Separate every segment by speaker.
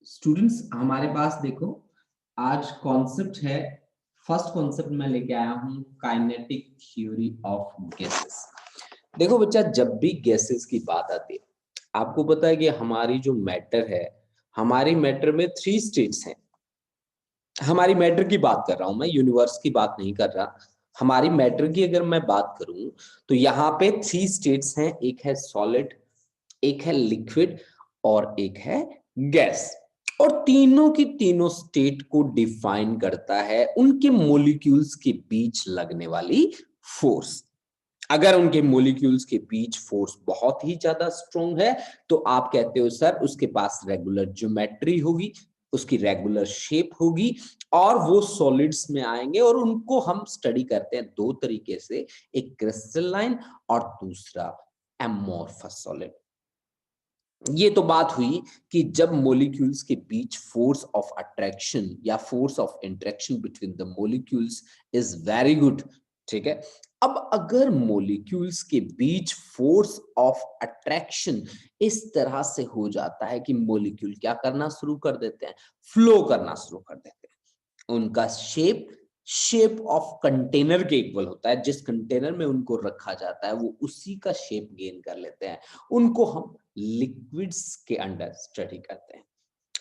Speaker 1: Students हमारे पास देखो आज कॉन्सेप्ट है। फर्स्ट कॉन्सेप्ट मैं लेके आया हूँ काइनेटिक थ्योरी ऑफ गैसेस। देखो बच्चा, जब भी गैसेस की बात आती है, आपको पता है कि हमारी जो मैटर है, हमारी मैटर में 3 स्टेट्स हैं। हमारी मैटर की बात कर रहा हूं मैं, यूनिवर्स की बात नहीं कर रहा। हमारी मैटर की अगर मैं बात करूं तो यहाँ पे 3 स्टेट्स हैं। एक है सॉलिड, एक है लिक्विड और एक है गैस। और तीनों की तीनों स्टेट को डिफाइन करता है उनके मॉलिक्यूल्स के बीच लगने वाली फोर्स। अगर उनके मॉलिक्यूल्स के बीच फोर्स बहुत ही ज्यादा स्ट्रॉन्ग है तो आप कहते हो सर उसके पास रेगुलर ज्योमेट्री होगी, उसकी रेगुलर शेप होगी और वो सॉलिड्स में आएंगे। और उनको हम स्टडी करते हैं 2 तरीके से, एक क्रिस्टलाइन और दूसरा एमोर्फस सॉलिड। ये तो बात हुई कि जब मॉलिक्यूल्स के बीच फोर्स ऑफ अट्रैक्शन या force of interaction between the molecules is very good. ठीक है, अब अगर मॉलिक्यूल्स के बीच फोर्स ऑफ अट्रैक्शन इस तरह से हो जाता है कि मॉलिक्यूल क्या करना शुरू कर देते हैं, फ्लो करना शुरू कर देते हैं। उनका शेप शेप ऑफ कंटेनर के इक्वल होता है। जिस कंटेनर में उनको रखा जाता है वो उसी का शेप गेन कर लेते हैं। उनको हम लिक्विड्स के अंडर स्टडी करते हैं।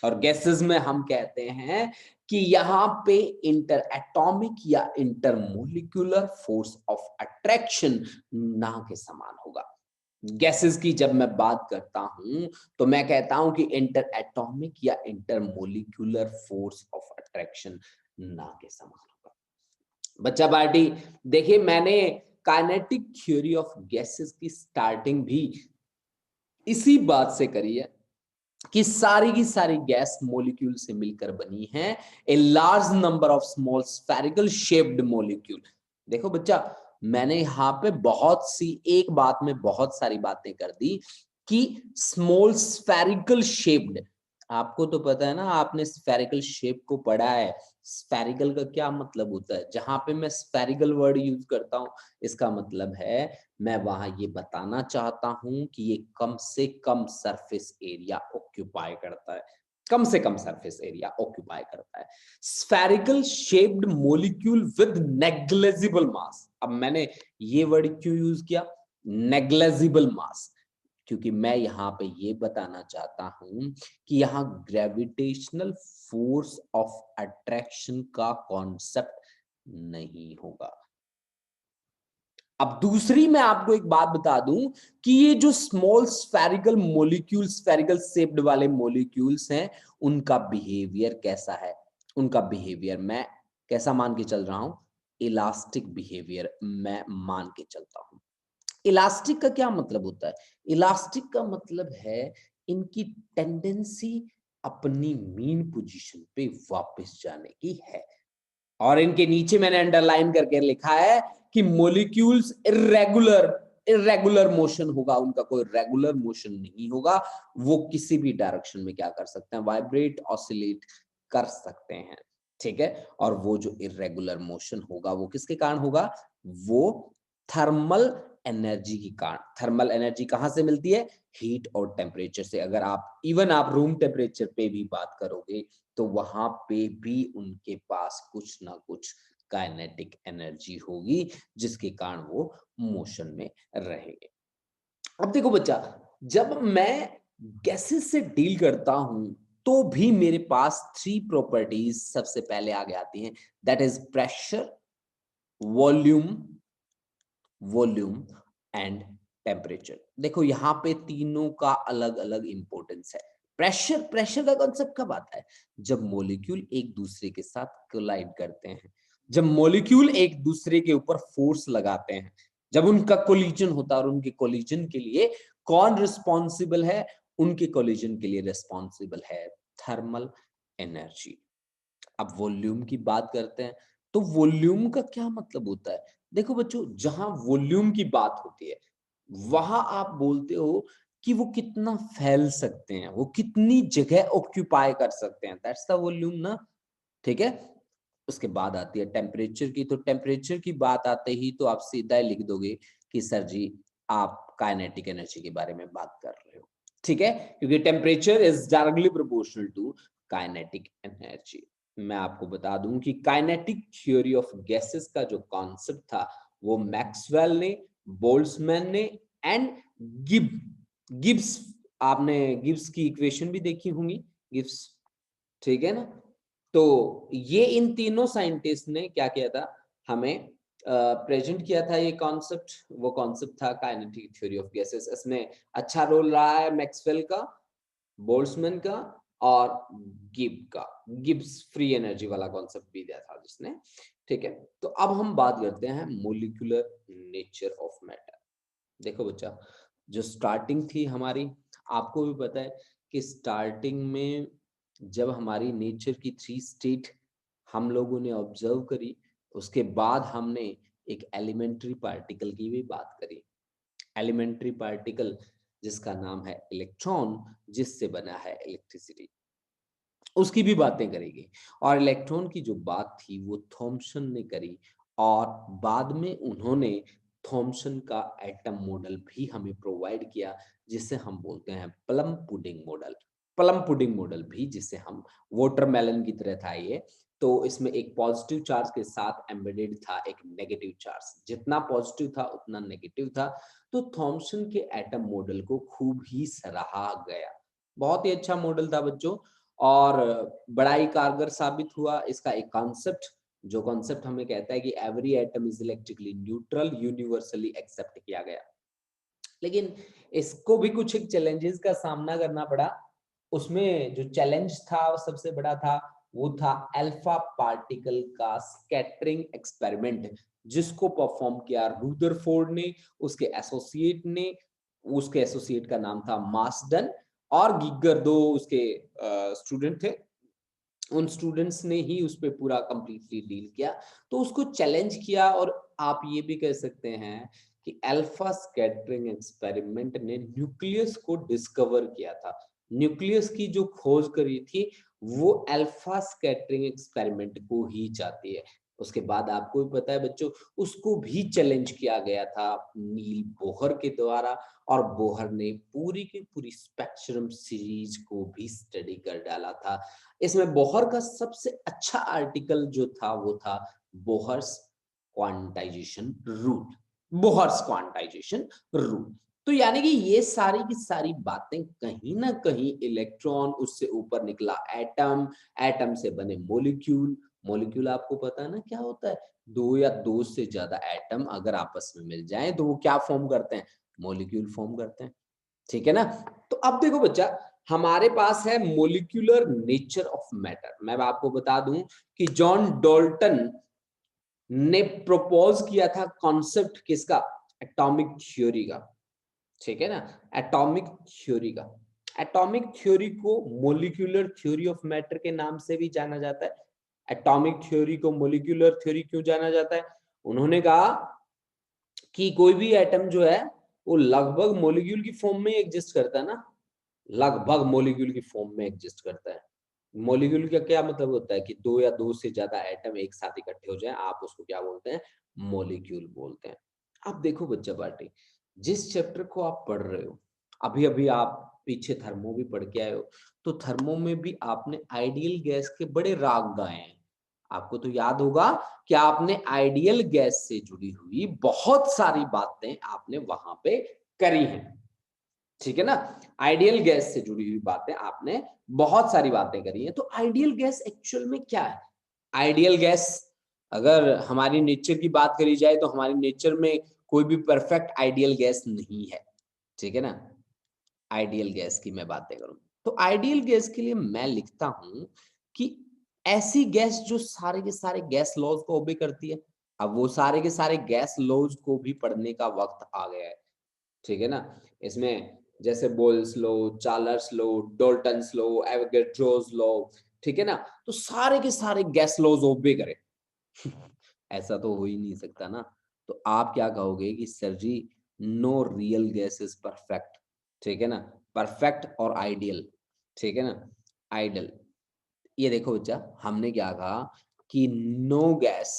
Speaker 1: और गैसेस में हम कहते हैं कि यहाँ पे इंटर एटॉमिक या इंटरमोलिक्यूलर फोर्स ऑफ अट्रैक्शन ना के समान होगा। गैसेस की जब मैं बात करता हूं तो मैं कहता हूं कि इंटर एटॉमिक या इंटरमोलिक्यूलर फोर्स ऑफ अट्रैक्शन ना के समान होगा। बच्चा पार्टी, देखिए मैंने काइनेटिक थ्योरी ऑफ गैसेस की स्टार्टिंग भी इसी बात से करी है कि सारी की सारी गैस मॉलिक्यूल से मिलकर बनी है, a large number of small spherical shaped molecule. देखो बच्चा, मैंने यहाँ पे बहुत सी एक बात में बहुत सारी बातें कर दी कि स्मॉल स्फेरिकल शेप्ड। आपको तो पता है ना, आपने स्फेरिकल शेप को पढ़ा है। स्फेरिकल का क्या मतलब होता है? जहां पे मैं स्फेरिकल वर्ड यूज करता हूं इसका मतलब है मैं वहां ये बताना चाहता हूं कि ये कम से कम सरफेस एरिया ऑक्यूपाई करता है। कम से कम सरफेस एरिया ऑक्यूपाई करता है spherical shaped molecule with negligible mass. अब मैंने ये वर्ड क्यों यूज किया, नेग्लेजिबल मास? क्योंकि मैं यहाँ पे ये बताना चाहता हूं कि यहाँ ग्रेविटेशनल फोर्स ऑफ अट्रैक्शन का कॉन्सेप्ट नहीं होगा। अब दूसरी मैं आपको एक बात बता दूं कि ये जो small spherical molecule, spherical shaped वाले मॉलिक्यूल्स हैं, उनका बिहेवियर कैसा है? उनका बिहेवियर मैं कैसा मान के चल रहा हूं? इलास्टिक बिहेवियर मैं मान के चलता हूं। इलास्टिक का क्या मतलब होता है? इलास्टिक का मतलब है इनकी टेंडेंसी अपनी मीन पोजीशन पे वापस जाने की है। और इनके नीचे मैंने अंडरलाइन करके लिखा है कि मॉलिक्यूल्स इरेगुलर इरेगुलर मोशन होगा, उनका कोई रेगुलर मोशन नहीं होगा। वो किसी भी डायरेक्शन में क्या कर सकते हैं, वाइब्रेट ऑसिलेट कर सकते हैं। ठीक है, और वो जो इरेगुलर मोशन होगा वो किसके कारण होगा? वो थर्मल एनर्जी के कारण। थर्मल एनर्जी कहां से मिलती है? हीट और टेम्परेचर से। अगर आप इवन आप रूम टेम्परेचर पे भी बात करोगे तो वहां पे भी उनके पास कुछ ना कुछ काइनेटिक एनर्जी होगी जिसके कारण वो मोशन में रहेंगे। अब देखो बच्चा, जब मैं गैसेस से डील करता हूं तो भी मेरे पास 3 प्रॉपर्टीज सबसे पहले आगे आती हैं। That is pressure, volume volume and temperature. देखो यहाँ पे तीनों का अलग अलग इंपॉर्टेंस है। प्रेशर, प्रेशर का कॉन्सेप्ट कब आता है? जब मॉलिक्यूल एक दूसरे के साथ कोलाइड करते हैं, जब मॉलिक्यूल एक दूसरे के ऊपर फोर्स लगाते हैं, जब उनका कोलिजन होता है। और उनके कोलिजन के लिए कौन रिस्पॉन्सिबल है? उनके कोलिजन के लिए रिस्पॉन्सिबल है थर्मल एनर्जी। अब वॉल्यूम की बात करते हैं तो वॉल्यूम का क्या मतलब होता है? देखो बच्चों, जहां वॉल्यूम की बात होती है वहां आप बोलते हो कि वो कितना फैल सकते हैं, वो कितनी जगह ऑक्यूपाई कर सकते हैं, दैट्स द वॉल्यूम ना। ठीक है, उसके बाद आती है टेम्परेचर की। तो टेम्परेचर की बात आते ही तो आप सीधा ही लिख दोगे कि सर जी आप काइनेटिक एनर्जी के बारे में बात कर रहे हो। ठीक है, क्योंकि temperature is directly proportional to kinetic energy. मैं आपको बता दूं कि काइनेटिक थ्योरी ऑफ गैसेस का जो कॉन्सेप्ट था वो मैक्सवेल ने, बोल्ट्जमैन ने एंड गिब्स, आपने गिब्स की इक्वेशन भी देखी होंगी, गिब्स, ठीक है ना। तो ये इन तीनों साइंटिस्ट ने क्या किया था, हमें प्रेजेंट किया था ये कॉन्सेप्ट। वो कॉन्सेप्ट था काइनेटिक थ्योरी ऑफ गैसेस। इसमें अच्छा रोल रहा है मैक्सवेल का, बोल्ट्जमैन का और गिब्स फ्री एनर्जी वाला कॉन्सेप्ट भी दिया था जिसने, ठीक है। तो अब हम बात करते हैं मोलिकुलर नेचर ऑफ मैटर। देखो बच्चा, जो स्टार्टिंग थी हमारी, आपको भी पता है कि स्टार्टिंग में जब हमारी नेचर की 3 स्टेट हम लोगों ने ऑब्जर्व करी, उसके बाद हमने एक एलिमेंट्री पार्टिकल की भी बात करी। एलिमेंट्री पार्टिकल जिसका नाम है इलेक्ट्रॉन, जिससे बना है इलेक्ट्रिसिटी, उसकी भी बातें करेंगे। और इलेक्ट्रॉन की जो बात थी वो थॉमसन ने करी, और बाद में उन्होंने थॉमसन का एटम मॉडल भी हमें प्रोवाइड किया, जिसे हम बोलते हैं plum pudding model. Plum pudding model भी, जिसे हम वाटरमेलन की तरह था ये, तो इसमें एक पॉजिटिव चार्ज के साथ एम्बेडेड था एक नेगेटिव चार्ज, जितना पॉजिटिव था उतना नेगेटिव था। तो थॉमसन के एटम मॉडल को खूब ही सराहा गया, बहुत ही अच्छा मॉडल था बच्चों, और बड़ा ही कारगर साबित हुआ। इसका एक कॉन्सेप्ट, जो कॉन्सेप्ट हमें कहता है कि every atom is electrically neutral, universally accept किया गया। लेकिन इसको भी कुछ एक चैलेंजेस का सामना करना पड़ा। उसमें जो चैलेंज था वो सबसे बड़ा था, वो था अल्फा पार्टिकल का स्कैटरिंग एक्सपेरिमेंट, जिसको परफॉर्म किया रुदरफोर्ड ने, उसके एसोसिएट का नाम था मार्सडन, और गिगर दो उसके स्टूडेंट थे। उन स्टूडेंट्स ने ही उस पर पूरा कंप्लीटली डील किया, तो उसको चैलेंज किया। और आप ये भी कह सकते हैं कि अल्फा स्कैटरिंग एक्सपेरिमेंट ने न्यूक्लियस को डिस्कवर किया था। न्यूक्लियस की जो खोज करी थी वो अल्फा स्कैटरिंग एक्सपेरिमेंट को ही चाहती है। उसके बाद आपको भी पता है बच्चों, उसको भी चैलेंज किया गया था नील बोहर के द्वारा, और बोहर ने पूरी की पूरी स्पेक्ट्रम सीरीज को भी स्टडी कर डाला था। इसमें बोहर का सबसे अच्छा आर्टिकल जो था वो था Bohr's quantization rule. Bohr's quantization rule, तो यानी कि ये सारी की सारी बातें कहीं ना कहीं इलेक्ट्रॉन, उससे ऊपर निकला एटम, एटम से बने मॉलिक्यूल। मॉलिक्यूल आपको पता है ना क्या होता है, दो या दो से ज्यादा एटम अगर आपस में मिल जाएं तो वो क्या फॉर्म करते हैं, मॉलिक्यूल फॉर्म करते हैं, ठीक है ना। तो अब देखो बच्चा, हमारे पास है मोलिकुलर नेचर ऑफ मैटर। मैं आपको बता दूं कि जॉन डॉल्टन ने प्रपोज किया था कॉन्सेप्ट किसका, एटॉमिक थ्योरी का, ठीक है ना, एटॉमिक थ्योरी का। एटॉमिक थ्योरी को मोलिकुलर थ्योरी ऑफ मैटर के नाम से भी जाना जाता है। एटॉमिक थ्योरी को मोलिकुलर थ्योरी क्यों जाना जाता है, उन्होंने कहा कि कोई भी एटम जो है वो लगभग मॉलिक्यूल की फॉर्म में एग्जिस्ट करता है ना, लगभग मॉलिक्यूल की फॉर्म में एग्जिस्ट करता है। मॉलिक्यूल का क्या मतलब होता है कि दो या दो से ज्यादा एटम एक साथ इकट्ठे हो जाए, आप उसको क्या बोलते हैं, मॉलिक्यूल बोलते हैं। अब देखो बच्चा पार्टी, जिस चैप्टर को आप पढ़ रहे हो, अभी अभी आप पीछे थर्मो भी पढ़ के आए हो, तो थर्मो में भी आपने आइडियल गैस के बड़े राग गाए हैं। आपको तो याद होगा कि आपने आइडियल गैस से जुड़ी हुई बहुत सारी बातें आपने वहां पे करी हैं, ठीक है ना। आइडियल गैस से जुड़ी हुई बातें आपने बहुत सारी बातें करी हैं। तो आइडियल गैस एक्चुअल में क्या है, आइडियल गैस, अगर हमारी नेचर की बात करी जाए तो हमारी नेचर में कोई भी परफेक्ट आइडियल गैस नहीं है, ठीक है ना। आइडियल गैस की मैं बातें करूं तो आइडियल गैस के लिए मैं लिखता हूं कि ऐसी गैस जो सारे के सारे गैस लॉज को ओबे करती है। अब वो सारे के सारे गैस लॉज को भी पढ़ने का वक्त आ गया है, ठीक है ना। इसमें जैसे बोल्स लो, चार्ल्स लो, डॉल्टन्स लो, एवोगैड्रोस लो, ठीक है ना। तो सारे के सारे गैस लॉज ओबे करें ऐसा तो हो ही नहीं सकता ना। तो आप क्या कहोगे कि sir ji, no real gas is perfect, ठीक है ना, परफेक्ट और आइडियल, ठीक है ना, आइडियल। ये देखो बच्चा, हमने क्या कहा कि no gas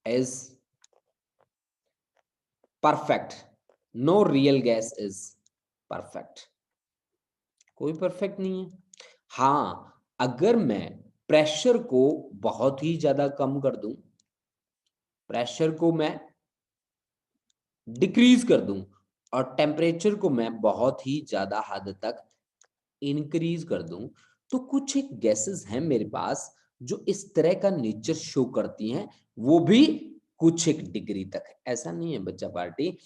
Speaker 1: is perfect, no real gas is perfect, कोई परफेक्ट नहीं है। हाँ, अगर मैं प्रेशर को बहुत ही ज्यादा कम कर दूं, प्रेशर को मैं डिक्रीज कर दूं और टेम्परेचर को मैं बहुत ही ज्यादा हद तक इंक्रीज कर दूं, तो कुछ एक गैसेस हैं मेरे पास जो इस तरह का नेचर शो करती हैं, वो भी कुछ एक डिग्री तक है। ऐसा नहीं है बच्चा पार्टी,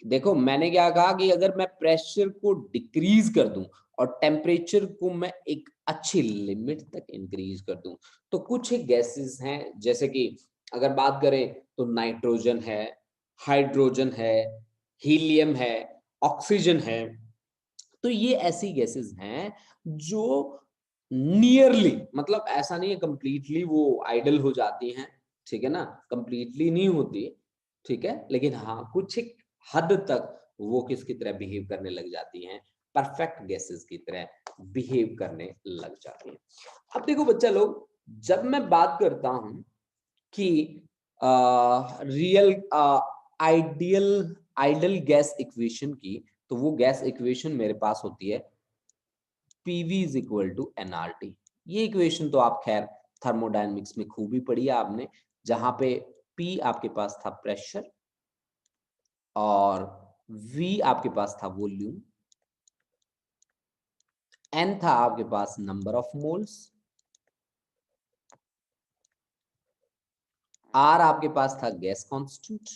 Speaker 1: देखो मैंने क्या कहा कि अगर मैं प्रेशर को डिक्रीज कर दूं और टेम्परेचर को मैं एक अच्छी लिमिट तक इंक्रीज कर दूं, तो कुछ एक गैसेस हैं, जैसे कि अगर बात करें तो नाइट्रोजन है, हाइड्रोजन है, हीलियम है, ऑक्सीजन है। तो ये ऐसी गैसेस हैं जो नियरली, मतलब ऐसा नहीं है कंप्लीटली वो आइडल हो जाती हैं, ठीक है ना, कंप्लीटली नहीं होती, ठीक है, लेकिन हाँ कुछ एक हद तक वो किसकी तरह बिहेव करने लग जाती हैं, परफेक्ट गैसेस की तरह बिहेव करने लग जाती हैं। अब देखो बच्चा लोग, जब मैं बात करता हूं कि real ideal idol gas equation की, तो वो गैस इक्वेशन मेरे पास होती है PV is equal to nRT। ये इक्वेशन तो आप खैर थर्मोडायनेमिक्स में खूब ही पढ़ी है आपने, जहां पे P आपके पास था प्रेशर और V आपके पास था वॉल्यूम, N था आपके पास नंबर ऑफ मोल्स, R आपके पास था गैस कांस्टेंट,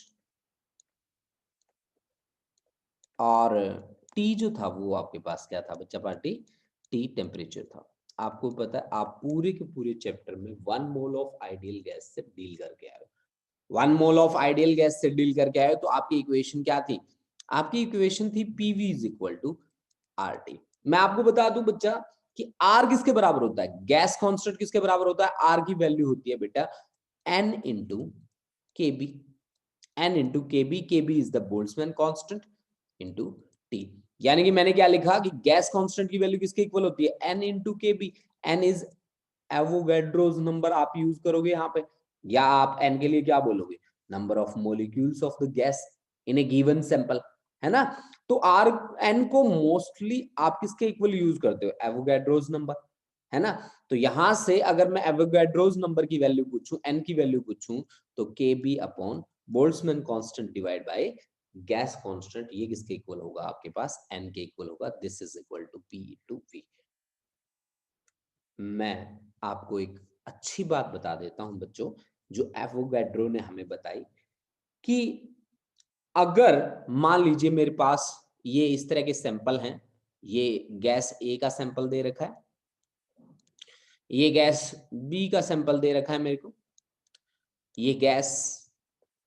Speaker 1: और T जो था वो आपके पास क्या था बच्चा पार्टी, T टेम्परेचर था। आपको पता है आप पूरे के पूरे चैप्टर में 1 मोल ऑफ आइडियल गैस से डील करके आए हो, 1 मोल ऑफ आइडियल गैस से डील करके आए हो, तो आपकी इक्वेशन क्या थी, आपकी इक्वेशन थी PV is equal to RT। मैं आपको बता दूं बच्चा कि R किसके बराबर होता है, गैस कांस्टेंट किसके बराबर होता है, R की वैल्यू होती है बेटा N into KB, N into KB is the Boltzmann constant into T। यानी कि मैंने क्या लिखा कि गैस कांस्टेंट की वैल्यू किसके इक्वल होती है, N into KB। N is Avogadro's number आप यूज करोगे यहाँ पे, या आप N के लिए क्या बोलोगे, number of molecules of the gas in A given sample, है ना। तो R N को मोस्टली आप किसके इक्वल यूज करते हो, एवोगैड्रोस नंबर, है ना। तो यहां से अगर मैं एवोगैड्रोस नंबर की वैल्यू पूछूं, N की वैल्यू पूछूं, तो KB upon Boltzmann constant divide by gas constant, ये किसके इक्वल होगा आपके पास, N के इक्वल होगा। This is equal to P to V। मैं आपको एक अच्छी बात बता देता हूं बच्चों, जो एवोगैड्रो ने हमें बताई, कि अगर मान लीजिए मेरे पास ये इस तरह के सैंपल हैं, ये गैस A का सैंपल दे रखा है, ये गैस B का सैंपल दे रखा है मेरे को, ये गैस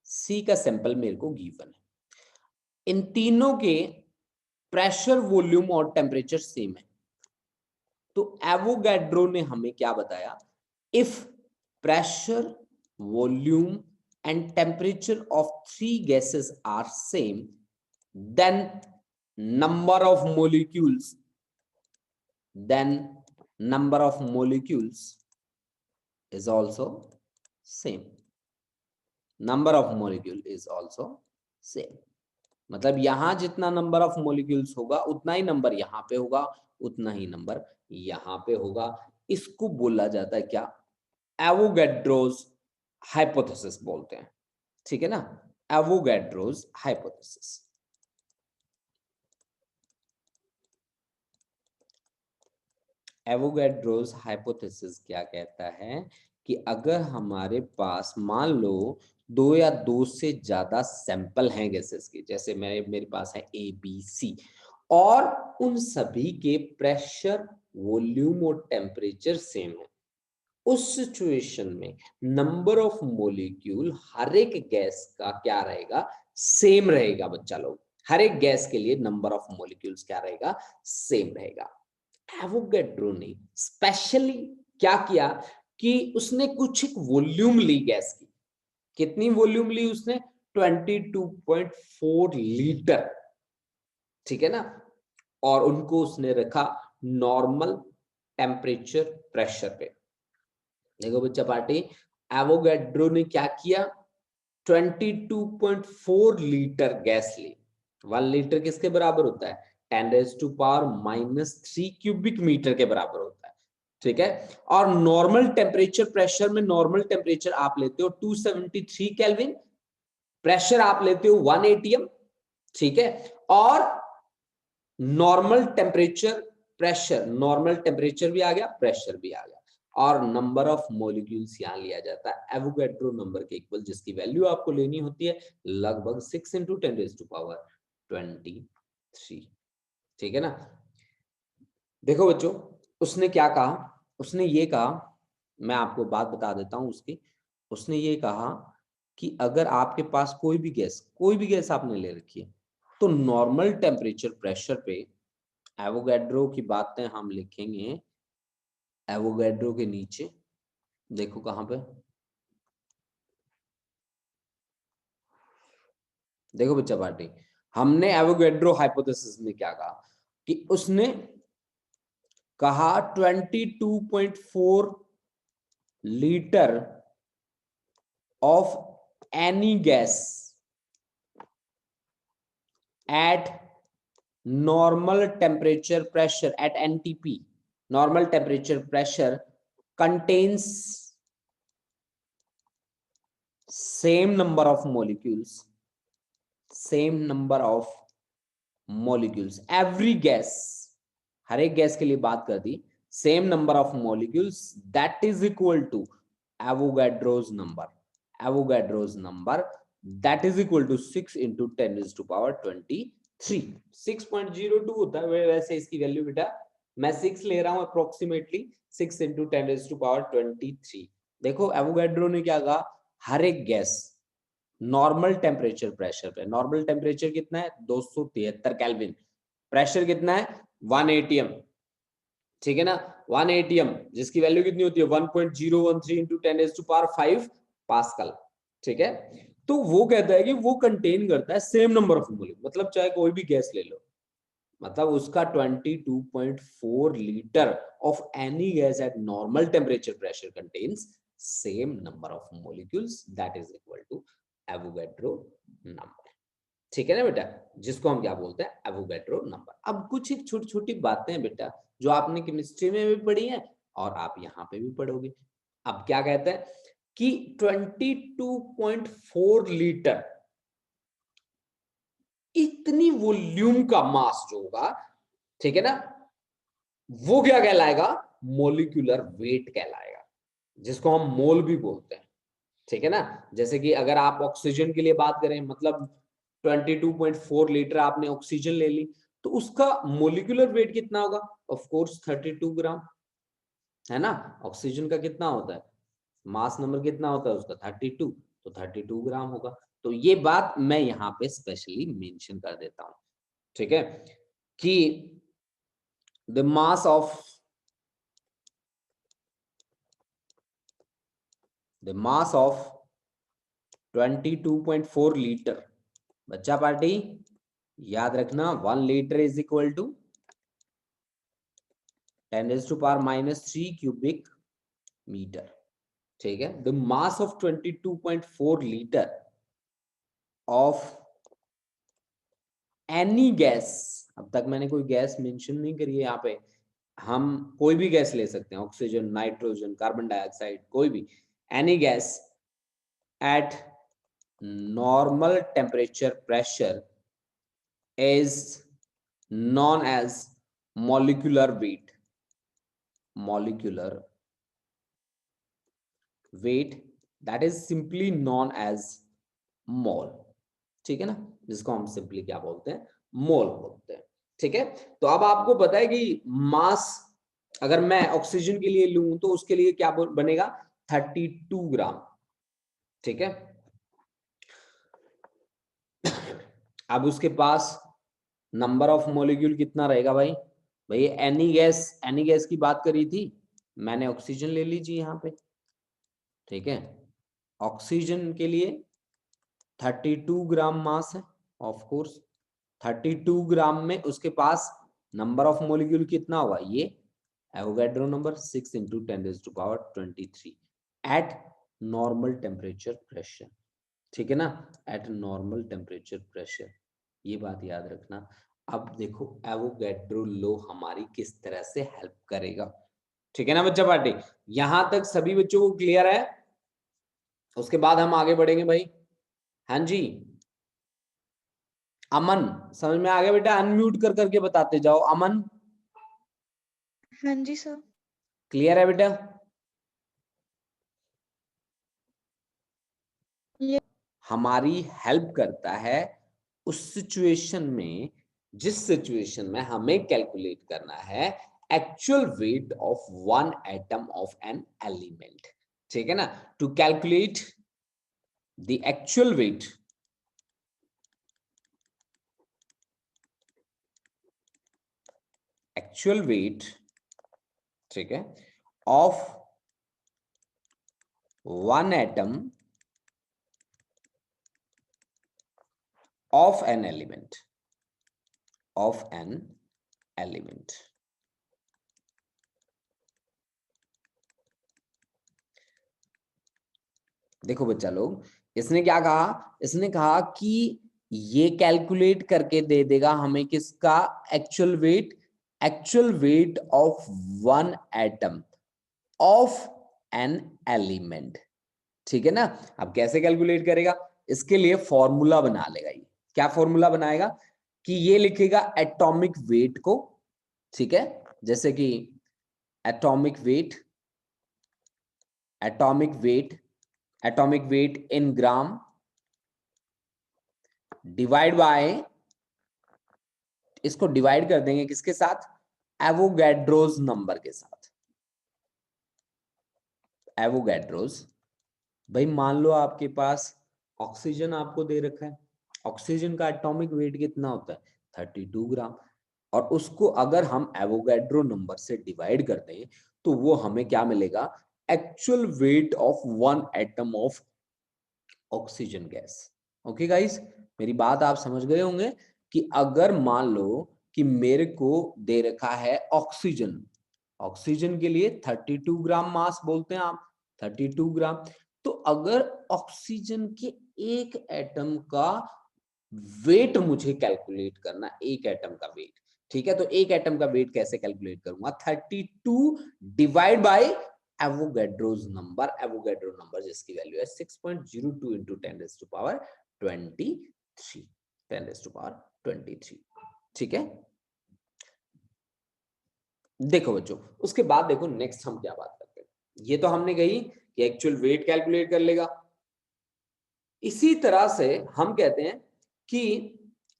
Speaker 1: C का सैंपल मेरे को गिवन है, इन तीनों के प्रेशर, वॉल्यूम और टेम्परेचर सेम है। तो एवोगैड्रो ने हमें क्या बताया, if pressure, volume and temperature of 3 gases are same, then number of molecules then number of molecules is also same, number of molecule is also same। मतलब यहां जितना नंबर ऑफ मोलिक्यूल्स होगा उतना ही नंबर यहां पे होगा, उतना ही नंबर यहां पे होगा। इसको बोला जाता है क्या, एवोगैड्रोस हाइपोथेसिस बोलते हैं, ठीक है ना, एवोगैड्रोस हाइपोथेसिस। एवोगैड्रोस हाइपोथेसिस क्या कहता है कि अगर हमारे पास मान लो 2 या 2 से ज्यादा सैंपल हैं गैसेस के, जैसे मेरे पास है ABC, और उन सभी के प्रेशर, वॉल्यूम और टेम्परेचर सेम है, उस सिचुएशन में नंबर ऑफ मोलिक्यूल हर एक गैस का क्या रहेगा, सेम रहेगा बच्चा लोग, हर एक गैस के लिए नंबर ऑफ मोलिक्यूल्स क्या रहेगा, सेम रहेगा। एवोगैड्रो ने स्पेशली क्या किया कि उसने कुछ एक वॉल्यूम ली गैस की, कितनी वॉल्यूम ली उसने, 22.4 लीटर, ठीक है ना, और उनको उसने रखा नॉर्मल टेम्परेचर प्रेशर पे। देखो बच्चा पार्टी, एवोगैड्रो ने क्या किया, 22.4 लीटर गैस ली, 1 लीटर किसके बराबर होता है? 10⁻³ क्यूबिक मीटर के बराबर होता है, ठीक है। और नॉर्मल टेम्परेचर प्रेशर में नॉर्मल टेम्परेचर आप लेते हो 273 केल्विन, प्रेशर आप लेते हो 1 atm, ठीक है। और normal temperature pressure, normal temperature भी आ गया, प्रेशर भी आ गया, और नंबर ऑफ मॉलिक्यूल्स यहां लिया जाता है एवोगैड्रो नंबर के इक्वल, जिसकी वैल्यू आपको लेनी होती है लगभग 6 × 10⁻23, ठीक है ना। देखो बच्चों, उसने क्या कहा, उसने ये कहा, मैं आपको बात बता देता हूं उसकी। उसने ये कहा कि अगर आपके पास कोई भी गैस आपने ले रखी है, तो नॉर्मल टेम्परेचर प्रेशर पे एवोगैड्रो की बातें हम लिखेंगे एवोगैड्रो के नीचे, देखो कहां पे, देखो बच्चा पार्टी, हमने एवोगैड्रो हाइपोथेसिस में क्या कहा कि उसने कहा 22.4 litre of any gas at normal temperature pressure at NTP, normal temperature pressure contains same number of molecules, every gas, हर एक गैस के लिए बात कर दी, same number of molecules, that is equal to Avogadro's number, that is equal to 6 × 10⁻23, 6.02 होता है वैसे इसकी वैल्यू बेटा, मैं 6 ले रहा हूं अप्रोक्सीमेटली, 6 × 10⁻23। देखो एवोगैड्रो ने क्या कहा, हर एक गैस नॉर्मल टेम्परेचर प्रेशर पे, नॉर्मल टेम्परेचर कितना है 273 केल्विन, प्रेशर कितना है 1 atm, ठीक है ना, 1 atm, जिसकी वैल्यू कितनी होती है 1.013 × 10⁵ पास्कल, ठीक है। तो वो कहता है कि वो कंटेन करता है सेम नंबर ऑफ मोलिक्यूल, मतलब चाहे कोई भी गैस ले लो, मतलब उसका 22.4 litre of any gas at normal temperature pressure contains same number of molecules, that is equal to Avogadro number, ठीक है ना बेटा, जिसको हम क्या बोलते हैं एवोगैड्रो नंबर। अब कुछ एक छोटी छोटी बातें हैं बेटा जो आपने केमिस्ट्री में भी पढ़ी हैं और आप यहाँ पे भी पढ़ोगे। अब क्या कहते हैं कि 22.4 लीटर, इतनी वॉल्यूम का मास जो होगा, ठीक है ना, वो क्या कहलाएगा, मोलिकुलर वेट कहलाएगा, जिसको हम मोल भी बोलते हैं, ठीक है ना। जैसे कि अगर आप ऑक्सीजन के लिए बात करें, मतलब 22.4 लीटर आपने ऑक्सीजन ले ली, तो उसका मोलिकुलर वेट कितना होगा, ऑफ कोर्स 32 ग्राम, है ना। ऑक्सीजन का कितना होता है, मास नंबर कितना होता है उसका 32, तो 32 ग्राम होगा। तो ये बात मैं यहाँ पे स्पेशली मेंशन कर देता हूं, ठीक है, कि द मास ऑफ 22.4 लीटर, बच्चा पार्टी याद रखना 1 litre is equal to 10⁻³ cubic metre, ठीक है। The mass of 22.4 litre of any gas, अब तक मैंने कोई गैस मेंशन नहीं करी है यहाँ पे, हम कोई भी गैस ले सकते हैं, ऑक्सीजन, नाइट्रोजन, कार्बन डाइऑक्साइड, कोई भी, any gas at normal temperature pressure is known as molecular weight, that is simply known as mole, ठीक है ना, जिसको हम सिंपली क्या बोलते हैं, मोल बोलते हैं, ठीक है। तो अब आपको पता है कि मास अगर मैं ऑक्सीजन के लिए लूं तो उसके लिए क्या बनेगा 32 ग्राम, ठीक है। अब उसके पास नंबर ऑफ मॉलिक्यूल कितना रहेगा भाई, एनी गैस की बात करी थी, मैंने ऑक्सीजन ले लीजिए यहाँ पे, ठीक है। ऑक्सीजन के लिए 32 ग्राम मास है, ऑफ कोर्स 32 ग्राम में उसके पास नंबर ऑफ मॉलिक्यूल कितना होगा, ये Avogadro number 6 × 10⁻23 eight normal temperature pressure, ठीक है ना, एट नॉर्मल टेम्परेचर प्रेशर, ये बात याद रखना। अब देखो एवोगैड्रो लॉ हमारी किस तरह से हेल्प करेगा, ठीक है ना बच्चा पार्टी? यहां तक सभी बच्चों को क्लियर है? उसके बाद हम आगे बढ़ेंगे भाई। हाँ जी अमन, समझ में आ गया बेटा? अनम्यूट कर करके बताते जाओ। अमन
Speaker 2: हाँ जी सर।
Speaker 1: क्लियर है बेटा?
Speaker 2: ये
Speaker 1: हमारी हेल्प करता है उस सिचुएशन में, जिस सिचुएशन में हमें कैलकुलेट करना है actual weight of one atom of an element, ठीक है ना? To calculate the actual weight ठीक है, of one atom of an element, देखो बच्चा लोग, इसने क्या कहा? इसने कहा कि ये कैलकुलेट करके दे देगा हमें किसका actual weight of one atom of an element, ठीक है ना? अब कैसे कैलकुलेट करेगा? इसके लिए फॉर्मूला बना लेगा। ये क्या फॉर्मूला बनाएगा? कि ये लिखेगा एटॉमिक वेट को, ठीक है, जैसे कि atomic weight in gram divide by, इसको डिवाइड कर देंगे किसके साथ? एवोगैड्रोस नंबर के साथ। एवोगैड्रोस, भाई मान लो आपके पास ऑक्सीजन आपको दे रखा है, ऑक्सीजन का एटॉमिक वेट कितना होता है? 32 ग्राम। और उसको अगर हम एवोगैड्रो नंबर से डिवाइड कर दें तो वो हमें क्या मिलेगा? Actual weight of one atom of oxygen gas. Okay guys, मेरी बात आप समझ गए होंगे कि अगर मान लो कि मेरे को दे रखा है ऑक्सीजन, ऑक्सीजन के लिए 32 ग्राम मास बोलते हैं आप, 32 ग्राम। तो अगर ऑक्सीजन के एक एटम का वेट मुझे कैलकुलेट करना, एक एटम का वेट, ठीक है, तो एक एटम का वेट कैसे कैलकुलेट करूंगा? 32 डिवाइड बाय एवोगैड्रो नंबर जिसकी वैल्यू है 6.02 इंटू 10⁻23, ठीक है। देखो बच्चों, उसके बाद देखो नेक्स्ट हम क्या बात करते हैं। ये तो हमने कही कि एक्चुअल वेट कैलकुलेट कर लेगा। इसी तरह से हम कहते हैं कि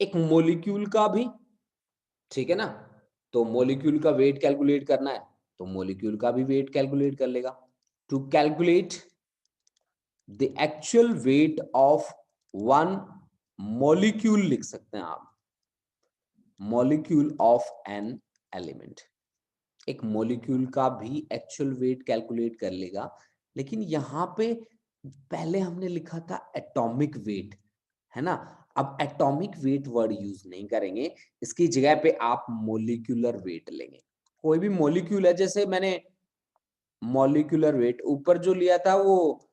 Speaker 1: एक मॉलिक्यूल का भी, ठीक है ना, तो मॉलिक्यूल का वेट कैलकुलेट करना है तो मॉलिक्यूल का भी वेट कैलकुलेट कर लेगा। To calculate the actual weight of one molecule, लिख सकते हैं आप, मॉलिक्यूल ऑफ एन एलिमेंट। एक मॉलिक्यूल का भी एक्चुअल वेट कैलकुलेट कर लेगा, लेकिन यहां पे पहले हमने लिखा था एटॉमिक वेट, है ना? अब एटॉमिक वेट वर्ड यूज नहीं करेंगे, इसकी जगह पे आप मोलिक्यूलर वेट लेंगे। कोई भी मॉलिक्यूल है, जैसे मैंने मॉलिक्यूलर वेट ऊपर जो लिया था वो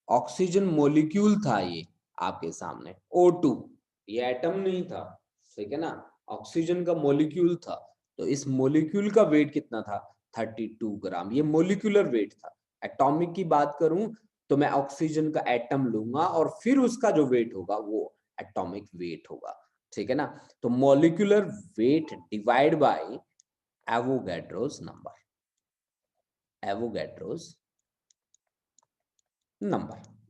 Speaker 1: ऑक्सीजन मॉलिक्यूल था, ये आपके सामने O2, ये एटम नहीं था, ठीक है ना, ऑक्सीजन का मॉलिक्यूल था। तो इस मॉलिक्यूल का वेट कितना था? 32 ग्राम, ये मॉलिक्यूलर वेट था। एटॉमिक की बात करूं तो मैं ऑक्सीजन का एटम लूंगा और फिर उसका जो वेट होगा वो एटॉमिक वेट होगा, ठीक है ना? तो molecular weight divide by Avogadro's number,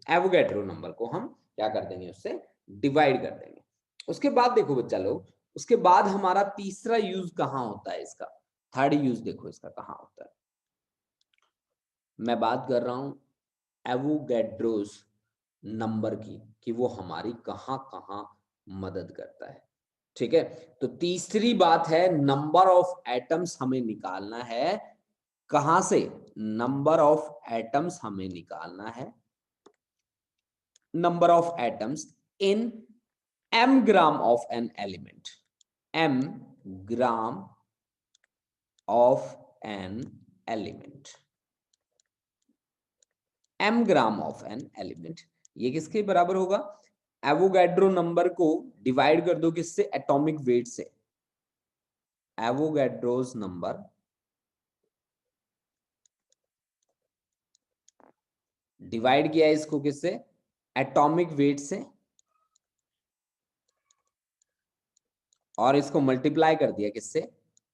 Speaker 1: Avogadro number को हम क्या कर देंगे? उससे डिवाइड कर देंगे। उसके बाद देखो बच्चा लोग, उसके बाद हमारा तीसरा यूज कहां होता है इसका? थर्ड यूज देखो इसका कहां होता है। मैं बात कर रहा हूं एवोगैड्रोस नंबर की, कि वो हमारी कहां कहां मदद करता है, ठीक है। तो तीसरी बात है, नंबर ऑफ एटम्स हमें निकालना है। कहां से? नंबर ऑफ एटम्स हमें निकालना है, number of atoms in m gram of an element, m gram of an element, m gram of an element, ये किसके बराबर होगा? एवोगैड्रो नंबर को डिवाइड कर दो किससे, एटॉमिक वेट से। एवोगैड्रोस नंबर डिवाइड किया है इसको किससे, एटॉमिक वेट से, और इसको मल्टीप्लाई कर दिया किससे,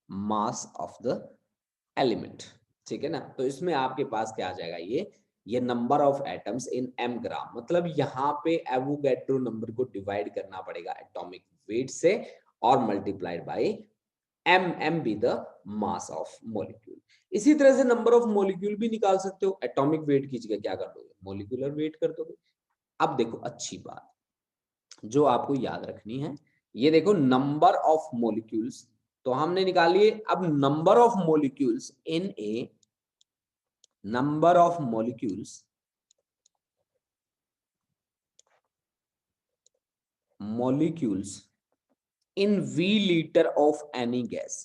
Speaker 1: मास ऑफ द एलिमेंट। ठीक है ना, तो इसमें आपके पास क्या आ जाएगा, ये number of atoms in M gram, मतलब यहाँ पे एवोगैड्रो नंबर को डिवाइड करना पड़ेगा एटॉमिक वेट से और multiplied by M B the mass of molecule. इसी तरह से नंबर ऑफ मॉलिक्यूल भी निकाल सकते हो, एटॉमिक वेट की जगह क्या कर दोगे, मॉलिक्यूलर वेट कर दोगे। अब देखो अच्छी बात जो आपको याद रखनी है, ये देखो नंबर ऑफ मॉलिक्यूल्स तो हमने निकालिए। अब number of molecules in A, number of molecules in V liter of any gas.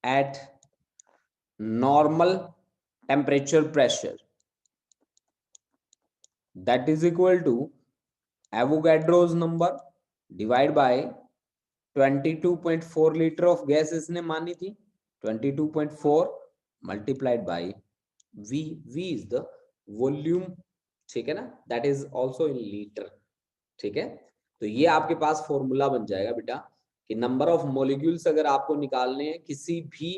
Speaker 1: At normal temperature pressure, that is equal to Avogadro's number divided by 22.4 liter of gas इसने मानी थी, 22.4 multiplied by V is the volume, ठीक है ना, that is also in liter। ठीक है, तो ये आपके पास फॉर्मूला बन जाएगा बेटा कि नंबर ऑफ मॉलिक्यूल्स अगर आपको निकालने हैं किसी भी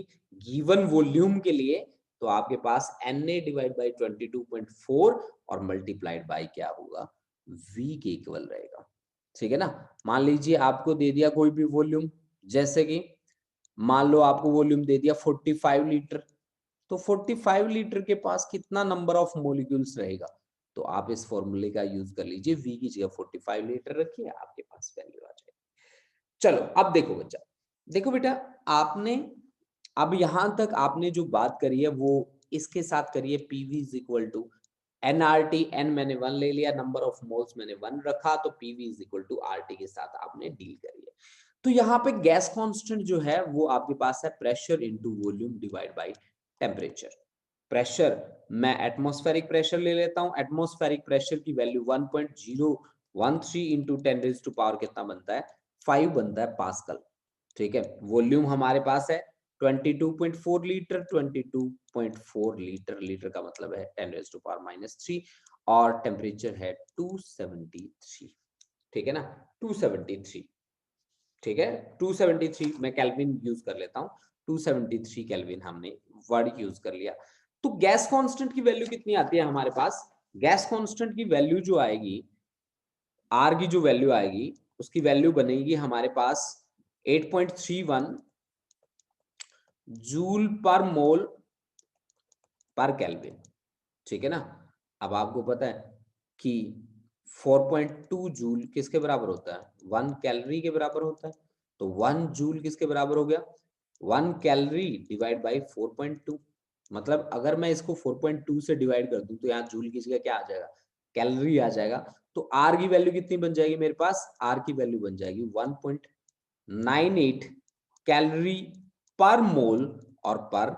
Speaker 1: गिवन वॉल्यूम के लिए, तो आपके पास Na डिवाइड बाई 22.4 और मल्टीप्लाइड बाई क्या होगा, V के इक्वल रहेगा। ठीक है ना, मान लीजिए आपको दे दिया कोई भी वॉल्यूम, जैसे कि मान लो आपको वॉल्यूम दे दिया 45 लीटर, तो 45 लीटर के पास कितना नंबर ऑफ मॉलिक्यूल्स रहेगा, तो आप इस फॉर्मूले का यूज कर लीजिए, V की जगह 45 लीटर रखिए, आपके पास वैल्यू आ जाएगी। चलो अब देखो बच्चा, देखो बेटा आपने अब यहां तक आपने जो बात करी है वो इसके साथ करिए, PV is equal to nRT, n मैंने 1 ले लिया, नंबर ऑफ मोल्स मैंने 1 रखा, तो PV is equal to RT के साथ आपने डील करी है। तो यहाँ पे गैस कांस्टेंट जो है वो आपके पास है pressure into volume divide by temperature. Pressure मैं एटमॉस्फेरिक प्रेशर ले लेता हूं, एटमॉस्फेरिक प्रेशर की value 1.013 into 10 raise to power कितना बनता है, 5 बनता है पास्कल। ठीक है, वॉल्यूम हमारे पास है 22.4 लीटर, 22.4 लीटर, लीटर का मतलब है 10 रेज़ टू पावर -3, और टेम्परेचर है 273। ठीक है ना, 273। ठीक है, 273 मैं केल्विन यूज कर लेता हूं, 273 केल्विन हमने वर्ड यूज कर लिया। तो गैस कांस्टेंट की वैल्यू कितनी आती है हमारे पास, गैस कांस्टेंट की वैल्यू जो आएगी, आर की जो वैल्यू आएगी उसकी वैल्यू बनेगी हमारे पास 8.31 जूल पर मोल पर केल्विन। ठीक है ना, अब आपको पता है कि 4.2 जूल किसके बराबर होता है, 1 कैलोरी के बराबर होता है, तो 1 जूल किसके बराबर हो गया, 1 कैलोरी डिवाइड बाई 4.2, मतलब अगर मैं इसको 4.2 से डिवाइड कर दूं तो यहाँ जूल की जगह क्या आ जाएगा, कैलोरी आ जाएगा। तो आर की वैल्यू कितनी बन जाएगी मेरे पास, आर की वैल्यू बन जाएगी 1.98 कैलोरी पर मोल और पर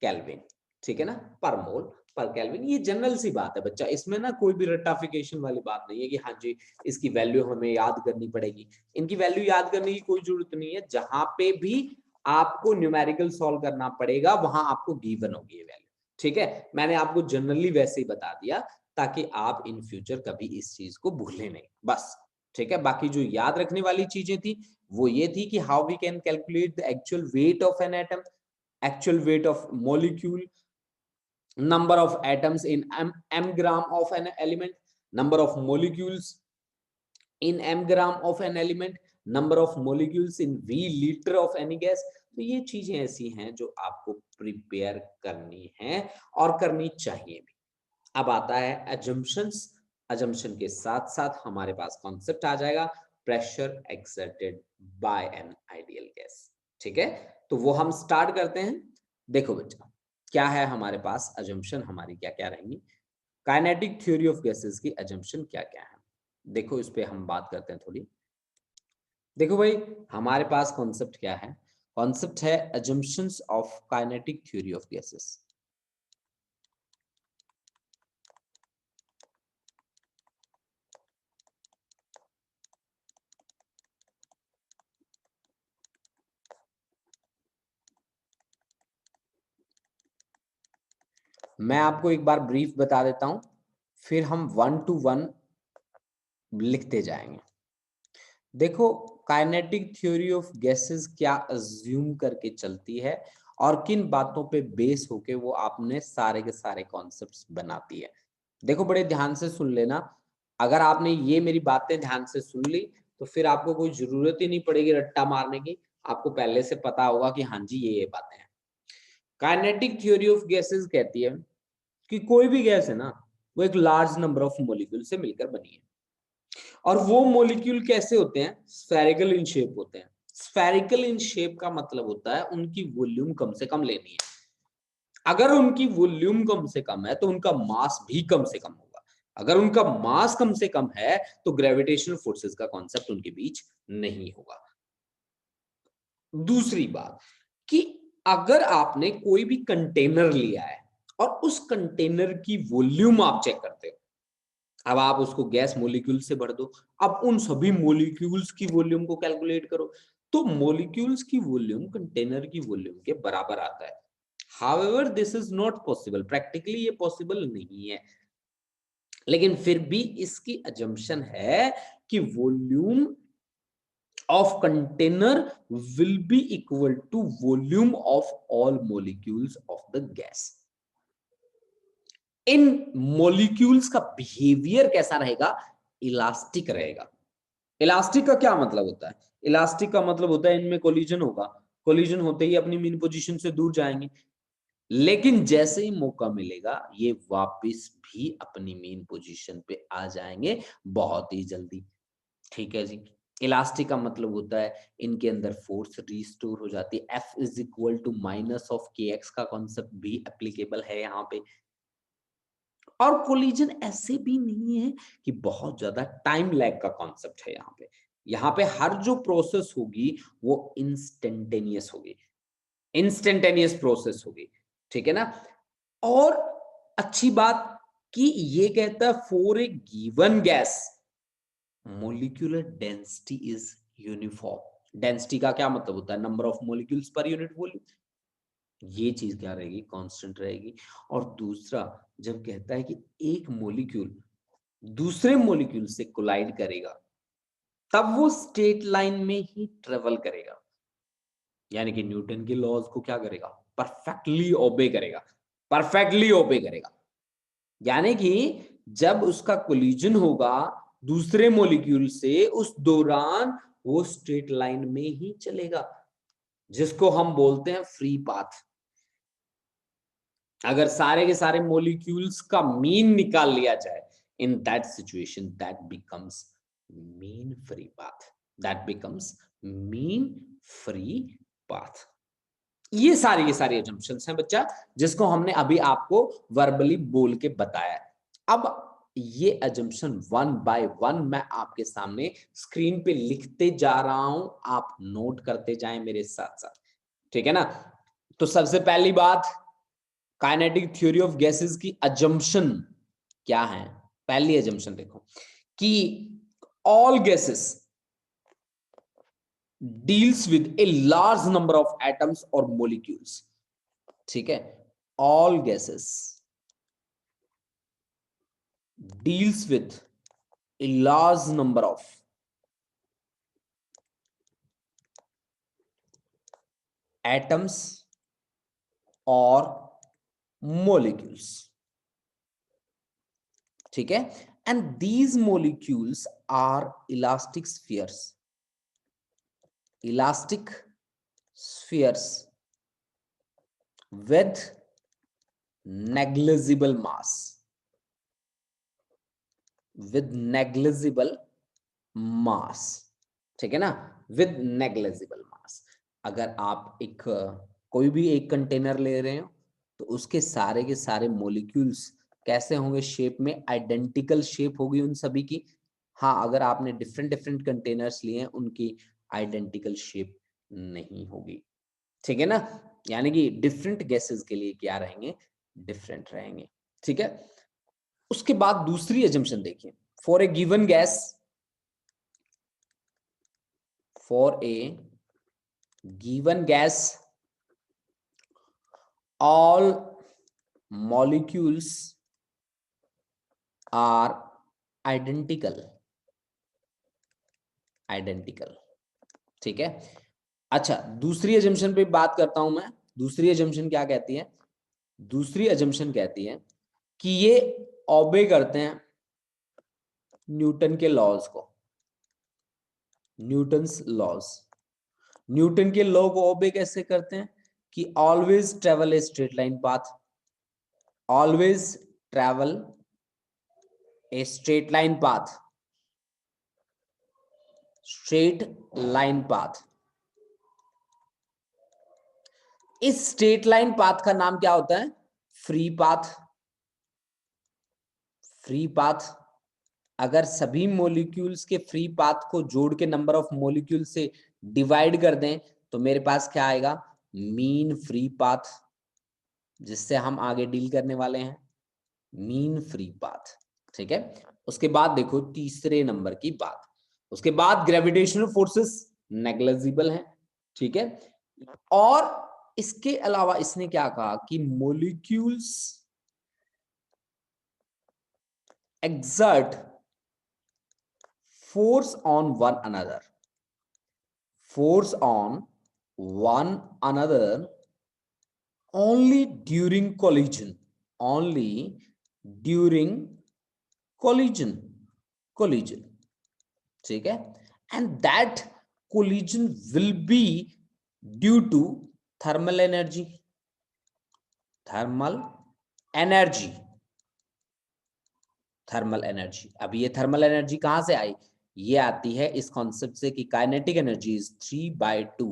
Speaker 1: केल्विन। ठीक है ना, पर मोल पर केल्विन। ये जनरल सी बात है बच्चा, इसमें ना कोई भी रट्टाफिकेशन वाली बात नहीं है कि हाँ जी इसकी वैल्यू हमें याद करनी पड़ेगी, इनकी वैल्यू याद करने की कोई जरूरत नहीं है। जहां पे भी आपको न्यूमेरिकल सॉल्व करना पड़ेगा वहां आपको गिवन होगी ये वैल्यू। ठीक है, मैंने आपको जनरली वैसे ही बता दिया ताकि आप इन फ्यूचर कभी इस चीज को भूलें नहीं, बस। ठीक है, बाकी जो याद रखने वाली चीजें थी वो ये थी कि how we can calculate the actual weight of an atom, actual weight of molecule, number of atoms in m gram of an element, number of molecules in m gram of an element, number of molecules in V liter of any gas। तो ये चीजें ऐसी हैं जो आपको prepare करनी है और करनी चाहिए भी। अब आता है assumptions, assumption के साथ साथ हमारे पास कॉन्सेप्ट आ जाएगा pressure exerted by an ideal gas. ठीक है, तो वो हम स्टार्ट करते हैं। देखो बच्चा क्या है हमारे पास assumption, हमारी क्या क्या रहेंगी, काइनेटिक थ्योरी ऑफ गैसेस की assumption क्या क्या है, देखो इस पे हम बात करते हैं थोड़ी। देखो भाई हमारे पास कॉन्सेप्ट क्या है, कॉन्सेप्ट है assumptions of kinetic theory of gases। मैं आपको एक बार ब्रीफ बता देता हूं, फिर हम 1 to 1 लिखते जाएंगे। देखो, काइनेटिक थ्योरी ऑफ गैसेस क्या अज्यूम करके चलती है और किन बातों पे बेस होके वो आपने सारे के सारे कॉन्सेप्ट्स बनाती है। देखो, बड़े ध्यान से सुन लेना। अगर आपने ये मेरी बातें ध्यान से सुन ली तो फिर आपको कोई जरूरत ही नहीं पड़ेगी रट्टा मारने की। आपको पहले से पता होगा कि हाँ जी ये बातें हैं। काइनेटिक थ्योरी ऑफ गैसेस कहती है कि कोई भी गैस है ना, वो एक लार्ज नंबर ऑफ मॉलिक्यूल से मिलकर बनी है। और वो मॉलिक्यूल कैसे होते हैं? स्फेरिकल इन शेप होते हैं। स्फेरिकल इन शेप का मतलब होता है उनकी वॉल्यूम कम से कम लेनी है। अगर उनकी वॉल्यूम कम से कम है तो उनका मास भी कम से कम होगा। अगर उनका मास कम से कम है तो ग्रेविटेशनल फोर्सेस का कॉन्सेप्ट उनके बीच नहीं होगा। दूसरी बात कि अगर आपने कोई भी कंटेनर लिया है और उस कंटेनर की वॉल्यूम आप चेक करते हो, अब आप उसको गैस मॉलिक्यूल से भर दो, अब उन सभी मॉलिक्यूल्स की वॉल्यूम को कैलकुलेट करो, तो मॉलिक्यूल्स की वॉल्यूम कंटेनर की वॉल्यूम के बराबर आता है। However this is not possible, practically ये पॉसिबल नहीं है, लेकिन फिर भी इसकी अजम्पशन है कि volume of container will be equal to volume of all molecules of the gas। In molecules का बिहेवियर कैसा रहेगा? इलास्टिक रहेगा। इलास्टिक का क्या मतलब होता है? इलास्टिक का मतलब होता है इनमें कोलिजन होगा, कोलिजन होते ही अपनी मीन पोजीशन से दूर जाएंगे, लेकिन जैसे ही मौका मिलेगा ये वापस भी अपनी मीन पोजीशन पे आ जाएंगे बहुत ही जल्दी। ठीक है जी। इलास्टिक का मतलब होता है इनके अंदर फोर्स रिस्टोर हो जाती है। F is equal to minus of kx का कॉन्सेप्ट भी एप्लीकेबल है यहाँ पे। और कोलिजन ऐसे भी नहीं है कि बहुत ज्यादा टाइम लैग का कॉन्सेप्ट है यहाँ पे। यहाँ पे हर जो प्रोसेस होगी वो इंस्टेंटेनियस होगी, इंस्टेंटेनियस प्रोसेस होगी। ठीक है ना? और अच्छी बात कि ये कहता है for a given gas molecular density is uniform. Density का क्या मतलब होता है? नंबर ऑफ मोलिक्यूल्स पर यूनिट वॉल्यूम। ये चीज क्या रहेगी? कांस्टेंट रहेगी। और दूसरा, जब कहता है कि एक मोलिक्यूल दूसरे मोलिक्यूल से कोलाइड करेगा तब वो स्ट्रेट लाइन में ही ट्रेवल करेगा, यानी कि न्यूटन के लॉज को क्या करेगा? परफेक्टली ओबे करेगा, परफेक्टली ओबे करेगा। यानी कि जब उसका कोलिजन होगा दूसरे मॉलिक्यूल से, उस दौरान वो स्ट्रेट लाइन में ही चलेगा, जिसको हम बोलते हैं फ्री पाथ। अगर सारे के सारे मॉलिक्यूल्स का मीन निकाल लिया जाए, in that situation that becomes mean free path, that becomes mean free path. ये सारी के सारी assumptions हैं बच्चा, जिसको हमने अभी आपको वर्बली बोल के बताया। अब ये assumption वन बाय वन मैं आपके सामने स्क्रीन पे लिखते जा रहा हूं, आप नोट करते जाएं मेरे साथ साथ। ठीक है ना? तो सबसे पहली बात, काइनेटिक थ्योरी ऑफ गैसेस की assumption क्या है? पहली assumption देखो कि all gases deals with a large number of atoms or molecules। ठीक है? all gases deals with a large number of atoms or molecules। ठीक है? and these molecules are elastic spheres, elastic spheres with negligible mass, with negligible mass। ठीक है ना? with negligible mass। अगर आप एक कोई भी एक कंटेनर ले रहे हो तो उसके सारे के सारे मॉलिक्यूल्स कैसे होंगे? शेप में आइडेंटिकल शेप होगी उन सभी की। हाँ, अगर आपने डिफरेंट डिफरेंट कंटेनर्स लिए हैं उनकी आइडेंटिकल शेप नहीं होगी। ठीक है ना, यानी कि डिफरेंट गैसेस के लिए क्या रहेंगे, डिफरेंट रहेंगे, ठीक है। उसके बाद दूसरी अजम्पशन देखिए, for a given gas, for a given gas all molecules are identical, identical, ठीक है। अच्छा, दूसरी अजम्पशन पे बात करता हूं मैं। दूसरी अजम्पशन क्या कहती है, दूसरी अजम्पशन कहती है कि ये ओबे करते हैं न्यूटन के लॉज को, न्यूटन्स लॉज। न्यूटन के लॉ को ओबे कैसे करते हैं कि always travel a straight line path, always travel a straight line path, straight line path. इस स्ट्रेट लाइन पाथ का नाम क्या होता है, फ्री पाथ। फ्री पाथ, अगर सभी मॉलिक्यूल्स के फ्री पाथ को जोड़ के नंबर ऑफ मॉलिक्यूल से डिवाइड कर दें तो मेरे पास क्या आएगा, मीन फ्री पाथ, जिससे हम आगे डील करने वाले हैं, मीन फ्री पाथ, ठीक है। उसके बाद देखो तीसरे नंबर की बात, उसके बाद ग्रेविटेशनल फोर्सेस नेग्लिजिबल है, ठीक है। और इसके अलावा इसने क्या कहा कि molecules exert force on one another, force on one another only during collision, only during collision, collision, ठीक है। and that collision will be due to thermal energy, thermal energy, thermal energy. अब ये थर्मल एनर्जी कहां से आई, ये आती है इस कॉन्सेप्ट से कि kinetic energy is 3/2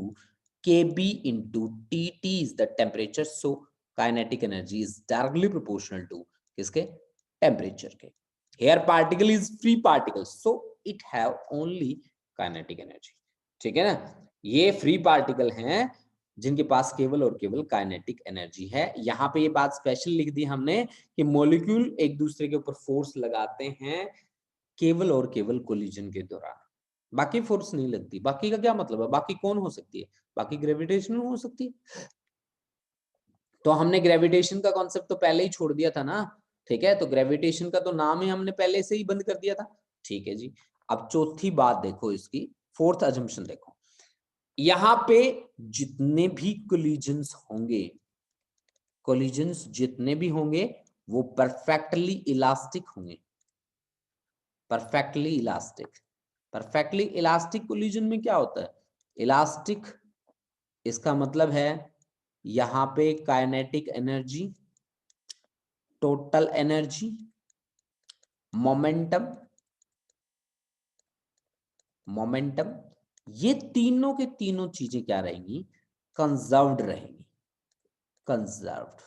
Speaker 1: kb into tt is the temperature, so kinetic energy is directly proportional to किसके, टेम्परेचर के। here particle is free particle, so it have only kinetic energy, ठीक है ना। ये फ्री पार्टिकल हैं जिनके पास केवल और केवल काइनेटिक एनर्जी है। यहाँ पे ये बात स्पेशल लिख दी हमने कि मॉलिक्यूल एक दूसरे के ऊपर फोर्स लगाते हैं केवल और केवल कोलिजन के दौरान, बाकी फोर्स नहीं लगती। बाकी का क्या मतलब है, बाकी कौन हो सकती है, बाकी ग्रेविटेशन हो सकती है। तो हमने ग्रेविटेशन का कॉन्सेप्ट तो पहले ही छोड़ दिया था ना, ठीक है। तो ग्रेविटेशन का तो नाम ही हमने पहले से ही बंद कर दिया था, ठीक है जी। अब चौथी बात देखो इसकी, फोर्थ अजम्पशन देखो, यहां पे जितने भी कोलिजन्स होंगे, कोलिजन्स जितने भी होंगे वो परफेक्टली इलास्टिक होंगे, perfectly elastic. Perfectly elastic collision में क्या होता है, इलास्टिक, इसका मतलब है यहां पे kinetic energy, total energy, momentum, momentum, ये तीनों के तीनों चीजें क्या रहेंगी, कंजर्व्ड रहेंगी, कंजर्व्ड,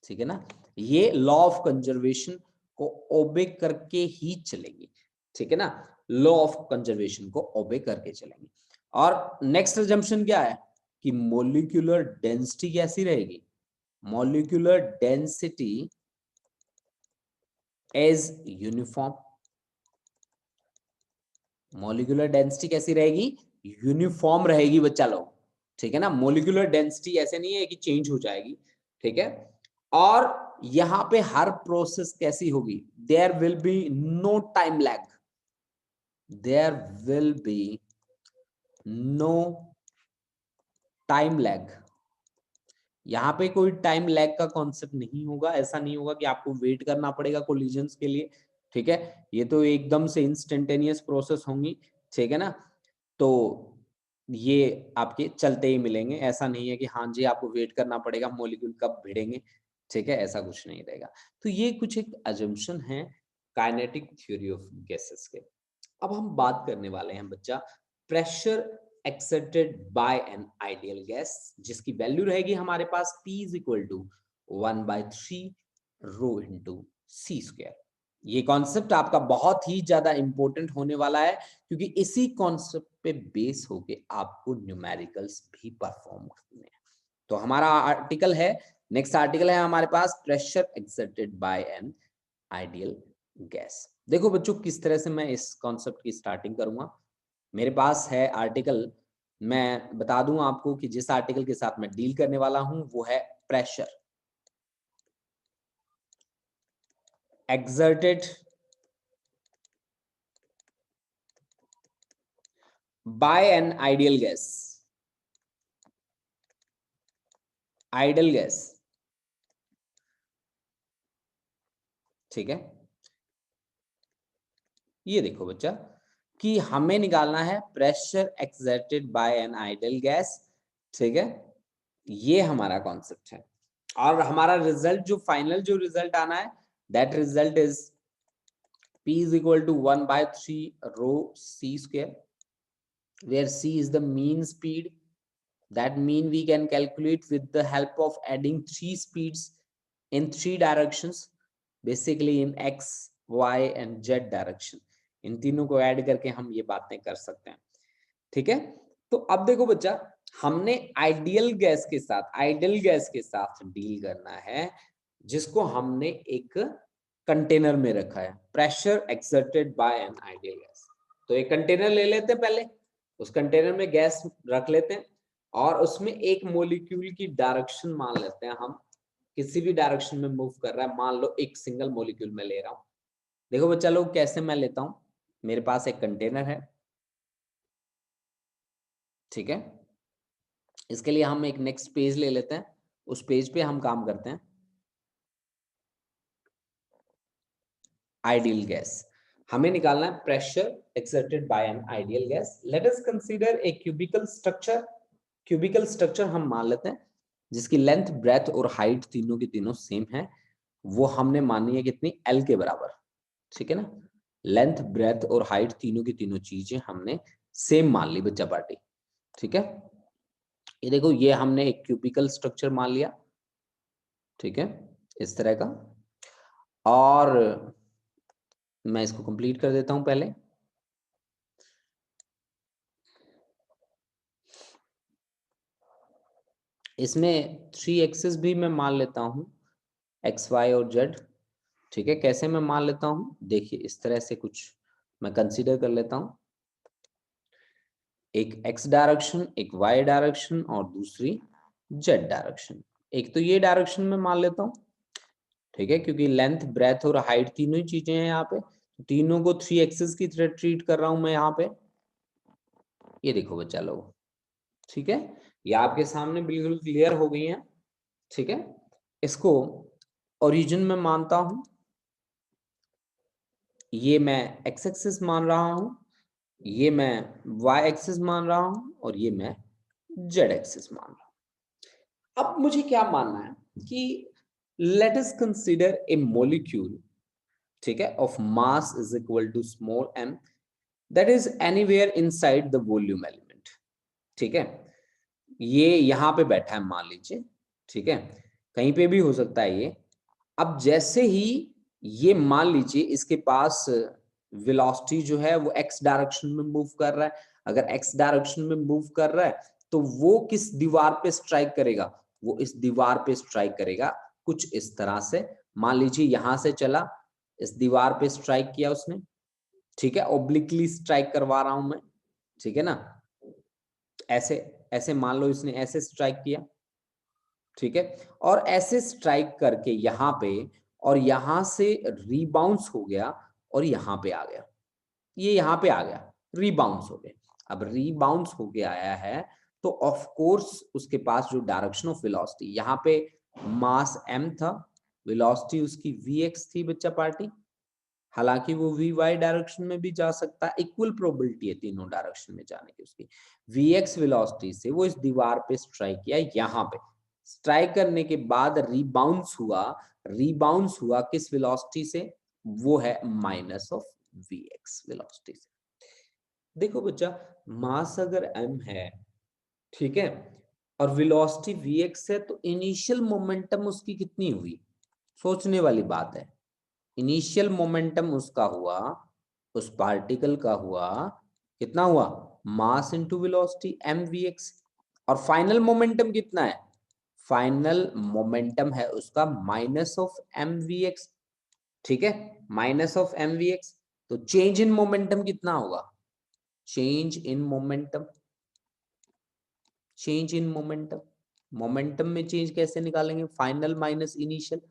Speaker 1: ठीक है ना। ये लॉ ऑफ कंजर्वेशन को ओबे करके ही चलेंगी, ठीक है ना, लॉ ऑफ कंजर्वेशन को ओबे करके चलेंगे। और नेक्स्ट अजम्पशन क्या है कि मॉलिक्यूलर डेंसिटी कैसी रहेगी, molecular density is uniform, molecular density कैसी रहेगी, यूनिफॉर्म रहेगी बच्चा लोग, ठीक है ना। मॉलिक्यूलर डेंसिटी ऐसे नहीं है कि चेंज हो जाएगी, ठीक है। और यहां पे हर प्रोसेस कैसी होगी, there will be no time lag, there will be no time lag. यहां पे कोई टाइम लैग का कॉन्सेप्ट नहीं होगा, ऐसा नहीं होगा कि आपको वेट करना पड़ेगा कोलिजन्स के लिए, ठीक है। ये तो एकदम से इंस्टेंटेनियस प्रोसेस होंगी, ठीक है ना। तो ये आपके चलते ही मिलेंगे, ऐसा नहीं है कि हाँ जी आपको वेट करना पड़ेगा मॉलिक्यूल कब भिड़ेंगे, ठीक है, ऐसा कुछ नहीं रहेगा। तो ये कुछ एक अजम्पशन है काइनेटिक थ्योरी ऑफ गैसेस के। अब हम बात करने वाले हैं बच्चा pressure exerted by an ideal gas, जिसकी वैल्यू रहेगी हमारे पास P = 1/3 ρ × c²। ये कॉन्सेप्ट आपका बहुत ही ज्यादा इंपॉर्टेंट होने वाला है, क्योंकि इसी कॉन्सेप्ट पे बेस होके आपको न्यूमेरिकल्स भी परफॉर्म करने हैं। तो हमारा आर्टिकल है, नेक्स्ट आर्टिकल है हमारे पास, pressure exerted by an ideal gas. देखो बच्चों, किस तरह से मैं इस कॉन्सेप्ट की स्टार्टिंग करूंगा। मेरे पास है आर्टिकल, मैं बता दूं आपको कि जिस आर्टिकल के साथ मैं डील करने वाला हूं वो है pressure exerted by an ideal gas, ideal gas. ठीक है, ये देखो बच्चा कि हमें निकालना है pressure exerted by an ideal gas. ठीक है, ये हमारा कॉन्सेप्ट है, और हमारा रिजल्ट जो फाइनल जो रिजल्ट आना है, that result is P is equal to 1 by 3 rho C square, where C is the mean speed. That mean we can calculate with the help of adding 3 speeds in 3 directions, basically in X, Y and Z direction. इन तीनों को add करके हम ये बातें कर सकते हैं। ठीक है, तो अब देखो बच्चा, हमने आइडियल गैस के साथ डील करना है, जिसको हमने एक कंटेनर में रखा है, pressure exerted by an ideal gas. तो एक कंटेनर ले लेते हैं, पहले उस कंटेनर में गैस रख लेते हैं, और उसमें एक मॉलिक्यूल की डायरेक्शन मान लेते हैं हम, किसी भी डायरेक्शन में मूव कर रहा है, मान लो एक सिंगल मॉलिक्यूल में ले रहा हूं। देखो बच्चा लोग, कैसे मैं लेता हूं, मेरे पास एक कंटेनर है। ठीक है, इसके लिए हम एक नेक्स्ट पेज ले लेते हैं, उस पेज पे हम काम करते हैं। आइडियल गैस हमें निकालना है, pressure exerted by an ideal gas. Let us consider a cubical structure. Cubical structure हम मान लेते हैं जिसकी लेंथ, ब्रेथ और हाइट तीनों की तीनों सेम है। वो हमने मानी है कितनी, L के बराबर। ठीक है ना, लेंथ, ब्रेथ और हाइट तीनों की तीनों चीजें हमने सेम मान ली बच्चा पार्टी। ठीक है, ये देखो, ये हमने एक क्यूबिकल स्ट्रक्चर मान लिया। ठीक है, इस तरह का, और मैं इसको कंप्लीट कर देता हूं पहले। इसमें 3 एक्सिस भी मैं मान लेता हूं, एक्स, वाई और जेड। ठीक है, कैसे मैं मान लेता हूं, देखिए इस तरह से कुछ मैं कंसीडर कर लेता हूं, एक एक्स डायरेक्शन, एक वाई डायरेक्शन और दूसरी जेड डायरेक्शन। एक तो ये डायरेक्शन में मान लेता हूं। ठीक है, क्योंकि लेंथ, ब्रेथ और हाइट तीनों ही चीजें हैं यहाँ पे, तो तीनों को 3 एक्सिस की तरह ट्रीट कर रहा हूं मैं यहाँ पे। ये देखो बच्चा लोग, ठीक है, ये आपके सामने बिल्कुल क्लियर हो गई है। ठीक है, इसको ओरिजिन में मानता हूं, ये मैं एक्स एक्सिस मान रहा हूं, ये मैं वाई एक्सिस मान रहा हूं, और ये मैं जेड एक्सिस मान रहा हूं। अब मुझे क्या मानना है कि let us consider a molecule, ठीक है, of mass is equal to small m, that is anywhere inside the volume element. ठीक है, ये यहां पे बैठा है मान लीजिए। ठीक है, कहीं पे भी हो सकता है ये। अब जैसे ही ये मान लीजिए इसके पास वेलोसिटी जो है वो एक्स डायरेक्शन में मूव कर रहा है, अगर एक्स डायरेक्शन में मूव कर रहा है तो वो किस दीवार पे स्ट्राइक करेगा, वो इस दीवार पे स्ट्राइक करेगा कुछ इस तरह से। मान लीजिए यहां से चला, इस दीवार पे स्ट्राइक किया उसने। ठीक है, ओब्लिकली स्ट्राइक करवा रहा हूं मैं। ठीक है ना, ऐसे ऐसे मान लो इसने ऐसे स्ट्राइक किया। ठीक है, और ऐसे स्ट्राइक करके यहाँ पे, और यहां से रीबाउंस हो गया और यहाँ पे आ गया, ये यहाँ पे आ गया, रीबाउंस हो गया। अब रीबाउंस होके आया है तो ऑफ कोर्स उसके पास जो डायरेक्शन ऑफ वेलोसिटी, यहाँ पे मास m था, वेलोसिटी उसकी vx थी बच्चा पार्टी। हालांकि वो वी वाई डायरेक्शन में भी जा सकता है, इक्वल प्रोबेबिलिटी है तीनों डायरेक्शन में जाने की उसकी। vx वेलोसिटी से वो इस दीवार पे स्ट्राइक किया, यहाँ पे स्ट्राइक करने के बाद रीबाउंस हुआ। रीबाउंस हुआ किस वेलोसिटी से, वो है माइनस ऑफ vx वेलोसिटी से। देखो बच्चा, मास अगर m है, ठीक है, और वेलोसिटी vx है, तो इनिशियल मोमेंटम उसकी कितनी हुई, सोचने वाली बात है। इनिशियल मोमेंटम उसका हुआ, उस पार्टिकल का हुआ, कितना हुआ, मास इनटू वेलोसिटी mvx, और फाइनल मोमेंटम कितना है, फाइनल मोमेंटम है उसका माइनस ऑफ mvx, ठीक है, माइनस ऑफ mvx। तो चेंज इन मोमेंटम कितना होगा, change in momentum, change in momentum, momentum में चेंज कैसे निकालेंगे, final minus initial,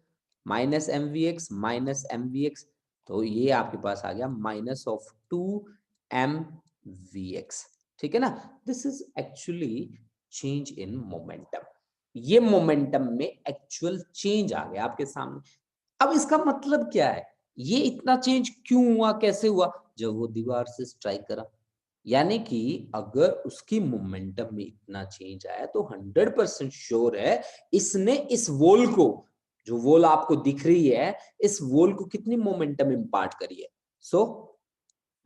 Speaker 1: minus mvx minus mvx, तो ये आपके पास आ गया माइनस ऑफ 2mvx, ठीक है ना। This is actually change in momentum, ये मोमेंटम में एक्चुअल चेंज आ गया आपके सामने। अब इसका मतलब क्या है, ये इतना चेंज क्यों हुआ, कैसे हुआ, जब वो दीवार से स्ट्राइक करा, यानी कि अगर उसकी मोमेंटम में इतना चेंज आया तो 100% श्योर है इसने इस वॉल को, जो वॉल आपको दिख रही है, इस वॉल को कितनी मोमेंटम इंपार्ट करी है। सो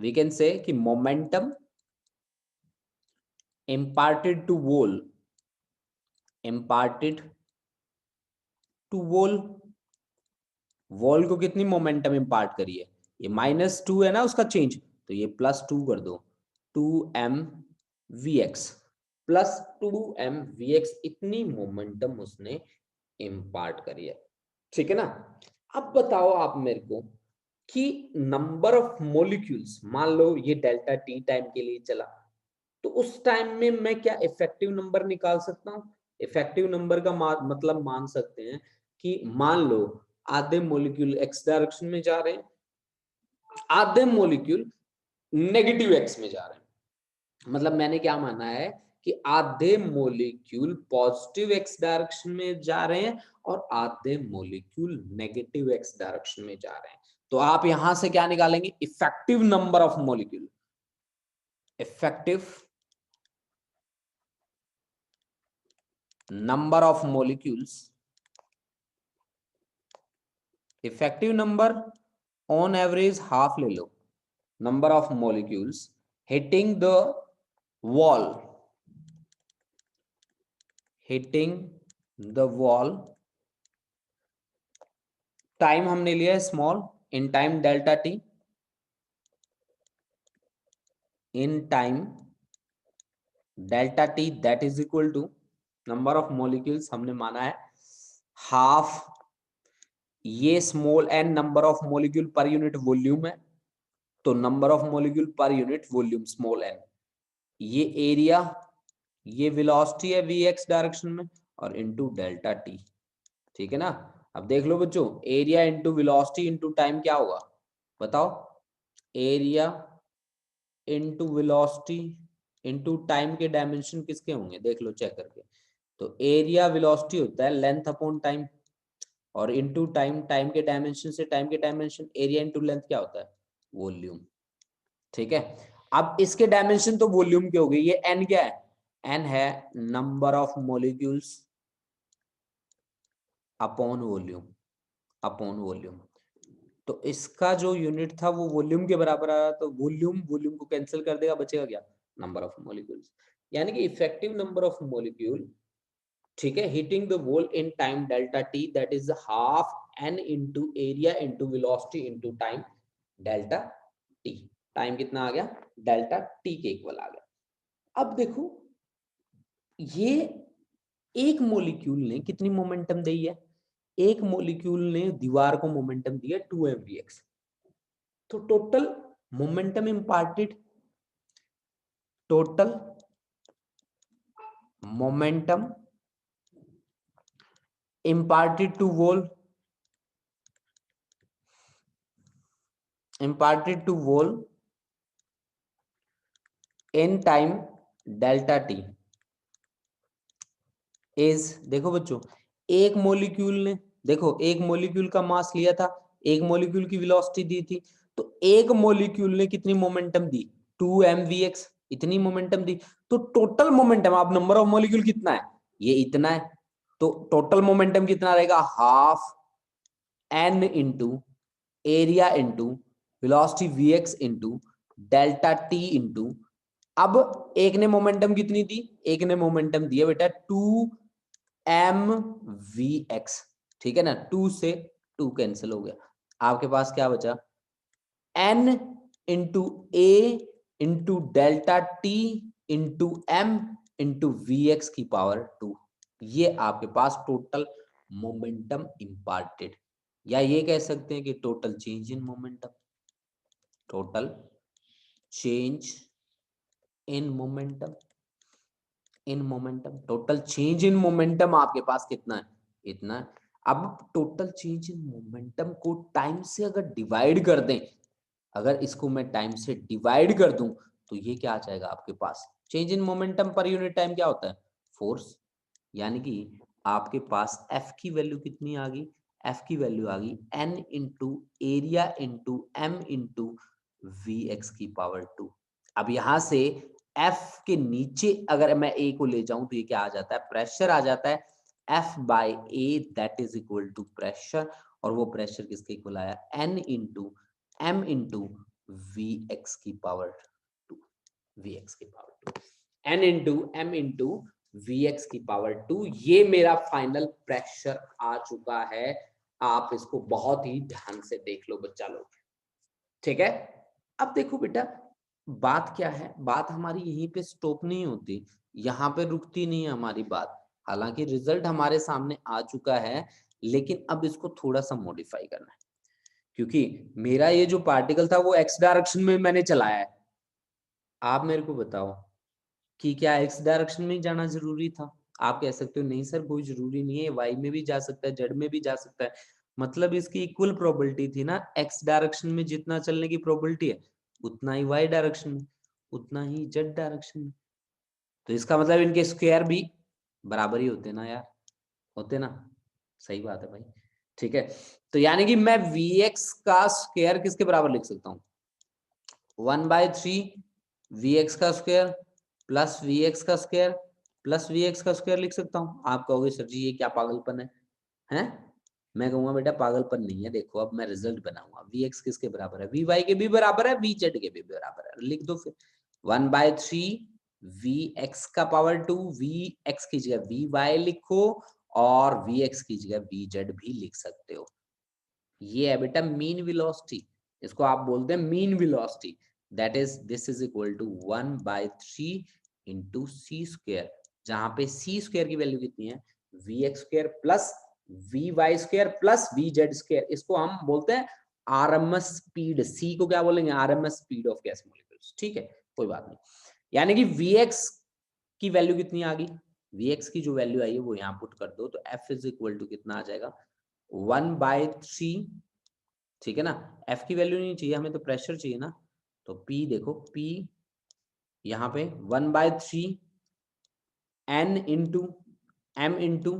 Speaker 1: वी कैन से कि momentum imparted to wall, imparted to wall, wall को कितनी मोमेंटम इंपार्ट करी है, ये -2 है ना उसका चेंज, तो ये +2 कर दो, 2mvx प्लस 2mvx, इतनी मोमेंटम उसने इंपार्ट करी है, ठीक है ना। अब बताओ आप मेरे को कि नंबर ऑफ मॉलिक्यूल्स, मान लो ये डेल्टा टी टाइम के लिए चला, तो उस टाइम में मैं क्या इफेक्टिव नंबर निकाल सकता हूँ, इफेक्टिव नंबर का मतलब मान सकते हैं कि मान लो आधे मॉलिक्यूल एक्स डायरेक्शन में जा रहे हैं, आधे मॉलिक्यूल नेगेटिव एक्स में जा रहे हैं, मतलब मैंने क्या माना है कि आधे मॉलिक्यूल पॉजिटिव एक्स डायरेक्शन में जा रहे हैं और आधे मॉलिक्यूल नेगेटिव एक्स डायरेक्शन में जा रहे हैं। तो आप यहां से क्या निकालेंगे, effective number of molecule, effective number of molecules, effective number on average half ले लो, number of molecules hitting the wall, hitting the wall, time हमने लिया है small, in time delta T, in time delta T that is equal to number of molecules हमने माना है half, ये small N number of molecule per unit volume है, तो number of molecule per unit volume small N, ये area, ये velocity है we x direction में, और इनटू डेल्टा टी, ठीक है ना। अब देख लो बच्चों, area into velocity into time क्या होगा, बताओ, area into velocity into time के डायमेंशन किसके होंगे, देख लो चेक करके, तो एरिया वेलोसिटी होता है लेंथ अपॉन टाइम, और इनटू टाइम, टाइम के डायमेंशन से टाइम के डायमेंशन, एरिया इनटू लेंथ क्या होता है, वॉल्यूम, ठीक है। अब इसके डायमेंशन तो वॉल्यूम के हो गए, ये एन क्या है, एन है number of molecules upon volume, upon volume, तो इसका जो यूनिट था वो वॉल्यूम के बराबर आ रहा, तो वॉल्यूम वॉल्यूम को कैंसिल कर देगा, बचेगा क्या, नंबर ऑफ मॉलिक्यूल्स, यानी कि इफेक्टिव नंबर ऑफ मॉलिक्यूल, ठीक है, hitting the wall in time delta T that is half n into area into velocity into time delta t, time कितना आ गया, डेल्टा टी के इक्वल आ गया। अब देखो ये एक मॉलिक्यूल ने कितनी मोमेंटम दी है, एक मॉलिक्यूल ने दीवार को मोमेंटम दिया 2mvx, तो total momentum imparted, total momentum imparted to wall, imparted to wall in time delta t is, देखो बच्चों, एक मॉलिक्यूल ने, देखो एक मॉलिक्यूल का मास लिया था, एक मॉलिक्यूल की वेलोसिटी दी थी, तो एक मॉलिक्यूल ने कितनी मोमेंटम दी, 2mvx, इतनी मोमेंटम दी, तो टोटल मोमेंटम, आप नंबर ऑफ मॉलिक्यूल कितना है, ये इतना है, तो टोटल मोमेंटम कितना रहेगा, half n into area into velocity vx into delta t into, अब एक ने मोमेंटम कितनी दी, एक ने मोमेंटम दिया बेटा 2mvx, ठीक है ना, 2 से 2 कैंसिल हो गया, आपके पास क्या बचा, n into A into delta t into m into v x की पावर 2। ये आपके पास टोटल मोमेंटम इम्पार्टेड, या ये कह सकते हैं कि total change in momentum, total change in momentum, in momentum, total change in momentum आपके पास कितना है, इतना है। अब टोटल चेंज इन मोमेंटम को टाइम से अगर डिवाइड कर दें, अगर इसको मैं टाइम से डिवाइड कर दूं तो ये क्या आ जाएगा आपके पास, change in momentum per unit time क्या होता है, फोर्स। यानी कि आपके पास F की वैल्यू कितनी आ गई, F की वैल्यू आ गई N into area into M into v x की पावर 2। अब यहां से F के नीचे अगर मैं A को ले जाऊं तो ये क्या आ जाता है, प्रेशर आ जाता है, F by A that is equal to pressure, और वो प्रेशर किसके इक्वल आया, N into M into v x की पावर 2, वी एक्स की power 2, N into M into v x की पावर 2। ये मेरा फाइनल प्रेशर आ चुका है, आप इसको बहुत ही ध्यान से देख लो बच्चा लोग, ठीक है। अब देखो बेटा, बात क्या है, बात हमारी यहीं पे स्टॉप नहीं होती, यहाँ पे रुकती नहीं है हमारी बात। हालांकि रिजल्ट हमारे सामने आ चुका है, लेकिन अब इसको थोड़ा सा मॉडिफाई करना है, क्योंकि मेरा ये जो पार्टिकल था वो एक्स डायरेक्शन में मैंने चलाया है। आप मेरे को बताओ कि क्या एक्स डायरेक्शन में जाना जरूरी था, आप कह सकते हो नहीं सर कोई जरूरी नहीं है, वाई में भी जा सकता है, जेड में भी जा सकता है, मतलब इसकी इक्वल प्रोबेबिलिटी थी ना, एक्स डायरेक्शन में जितना चलने की प्रोबेबिलिटी है उतना ही वाई डायरेक्शन में, उतना ही जेड डायरेक्शन में। तो इसका मतलब इनके स्क्वायर भी बराबर ही होते ना यार, होते ना, सही बात है भाई, ठीक है। तो यानी कि मैं Vx का स्क्वायर किसके बराबर लिख सकता हूँ, 1/3 Vx का स्क्वायर प्लस Vx का स्क्वायर प्लस Vx का स्क्वायर लिख सकता हूँ। आप कहोगे सर जी ये क्या पागलपन है, हैं? मैं कहूंगा बेटा पागलपन नहीं है, देखो अब मैं रिजल्ट बनाऊंगा, Vx किसके बराबर है, Vy के भी बराबर है, Vz के भी बराबर है, लिख दो फिर 1/3 Vx का पावर 2, Vx की जगह Vy लिखो और Vx की जगह Vz भी लिख सकते हो। ये है बेटा मीन वेलोसिटी, इसको आप बोलते हैं mean velocity, that is this is equal to 1/3 into C square, जहां पे सी स्क्वायर की वैल्यू कितनी है, Vx square plus Vy square plus Vz square, इसको हम बोलते हैं आरएमएस स्पीड, सी को क्या बोलेंगे, RMS speed of gas molecules, ठीक है कोई बात नहीं। यानी कि Vx की वैल्यू कितनी आ गई, Vx की जो वैल्यू आई है वो यहाँ पुट कर दो, तो F इज इक्वल टू कितना आ जाएगा 1/3, ठीक है ना, F की वैल्यू नहीं चाहिए हमें, तो प्रेशर चाहिए ना, तो P देखो P यहाँ पे 1/3 N इंटू M इंटू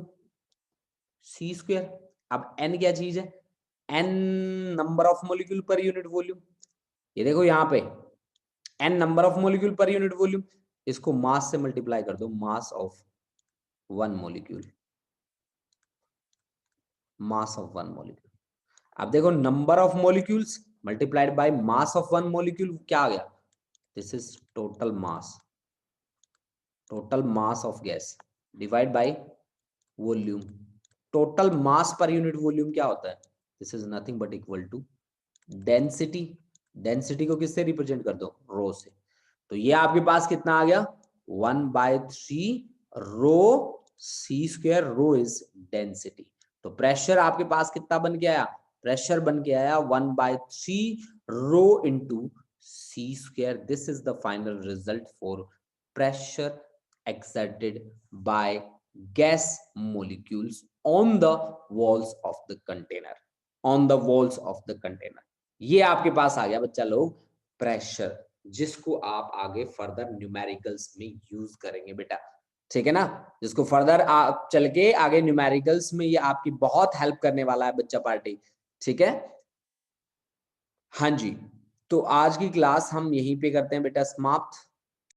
Speaker 1: सी स्क्वायर। अब N क्या चीज है, N number of molecule per unit volume, ये देखो यहाँ पे N number of molecule per unit volume, इसको मास से मल्टीप्लाई कर दो, mass of one molecule, mass of one molecule. अब देखो number of molecules multiplied by mass of one molecule क्या आ गया, this is total mass, total mass of gas divide by volume, total mass पर unit volume क्या होता है, this is nothing but equal to density, density को किससे represent कर दो, रो से, तो ये आपके पास कितना आ गया 1/3 रो सी स्क्वायर, रो इज डेंसिटी। तो प्रेशर आपके पास कितना बन के आया, प्रेशर बन के आया 1/3 rho into C square, this is the final result for pressure exerted by gas molecules on the walls of the container, on the walls of the container। ये आपके पास आ गया बच्चा लोग प्रेशर, जिसको आप आगे फर्दर न्यूमेरिकल्स में यूज करेंगे बेटा, ठीक है ना, जिसको फर्दर आप चल के आगे न्यूमेरिकल्स में ये आपकी बहुत हेल्प करने वाला है बच्चा पार्टी, ठीक है। हाँ जी, तो आज की क्लास हम यहीं पे करते हैं बेटा समाप्त।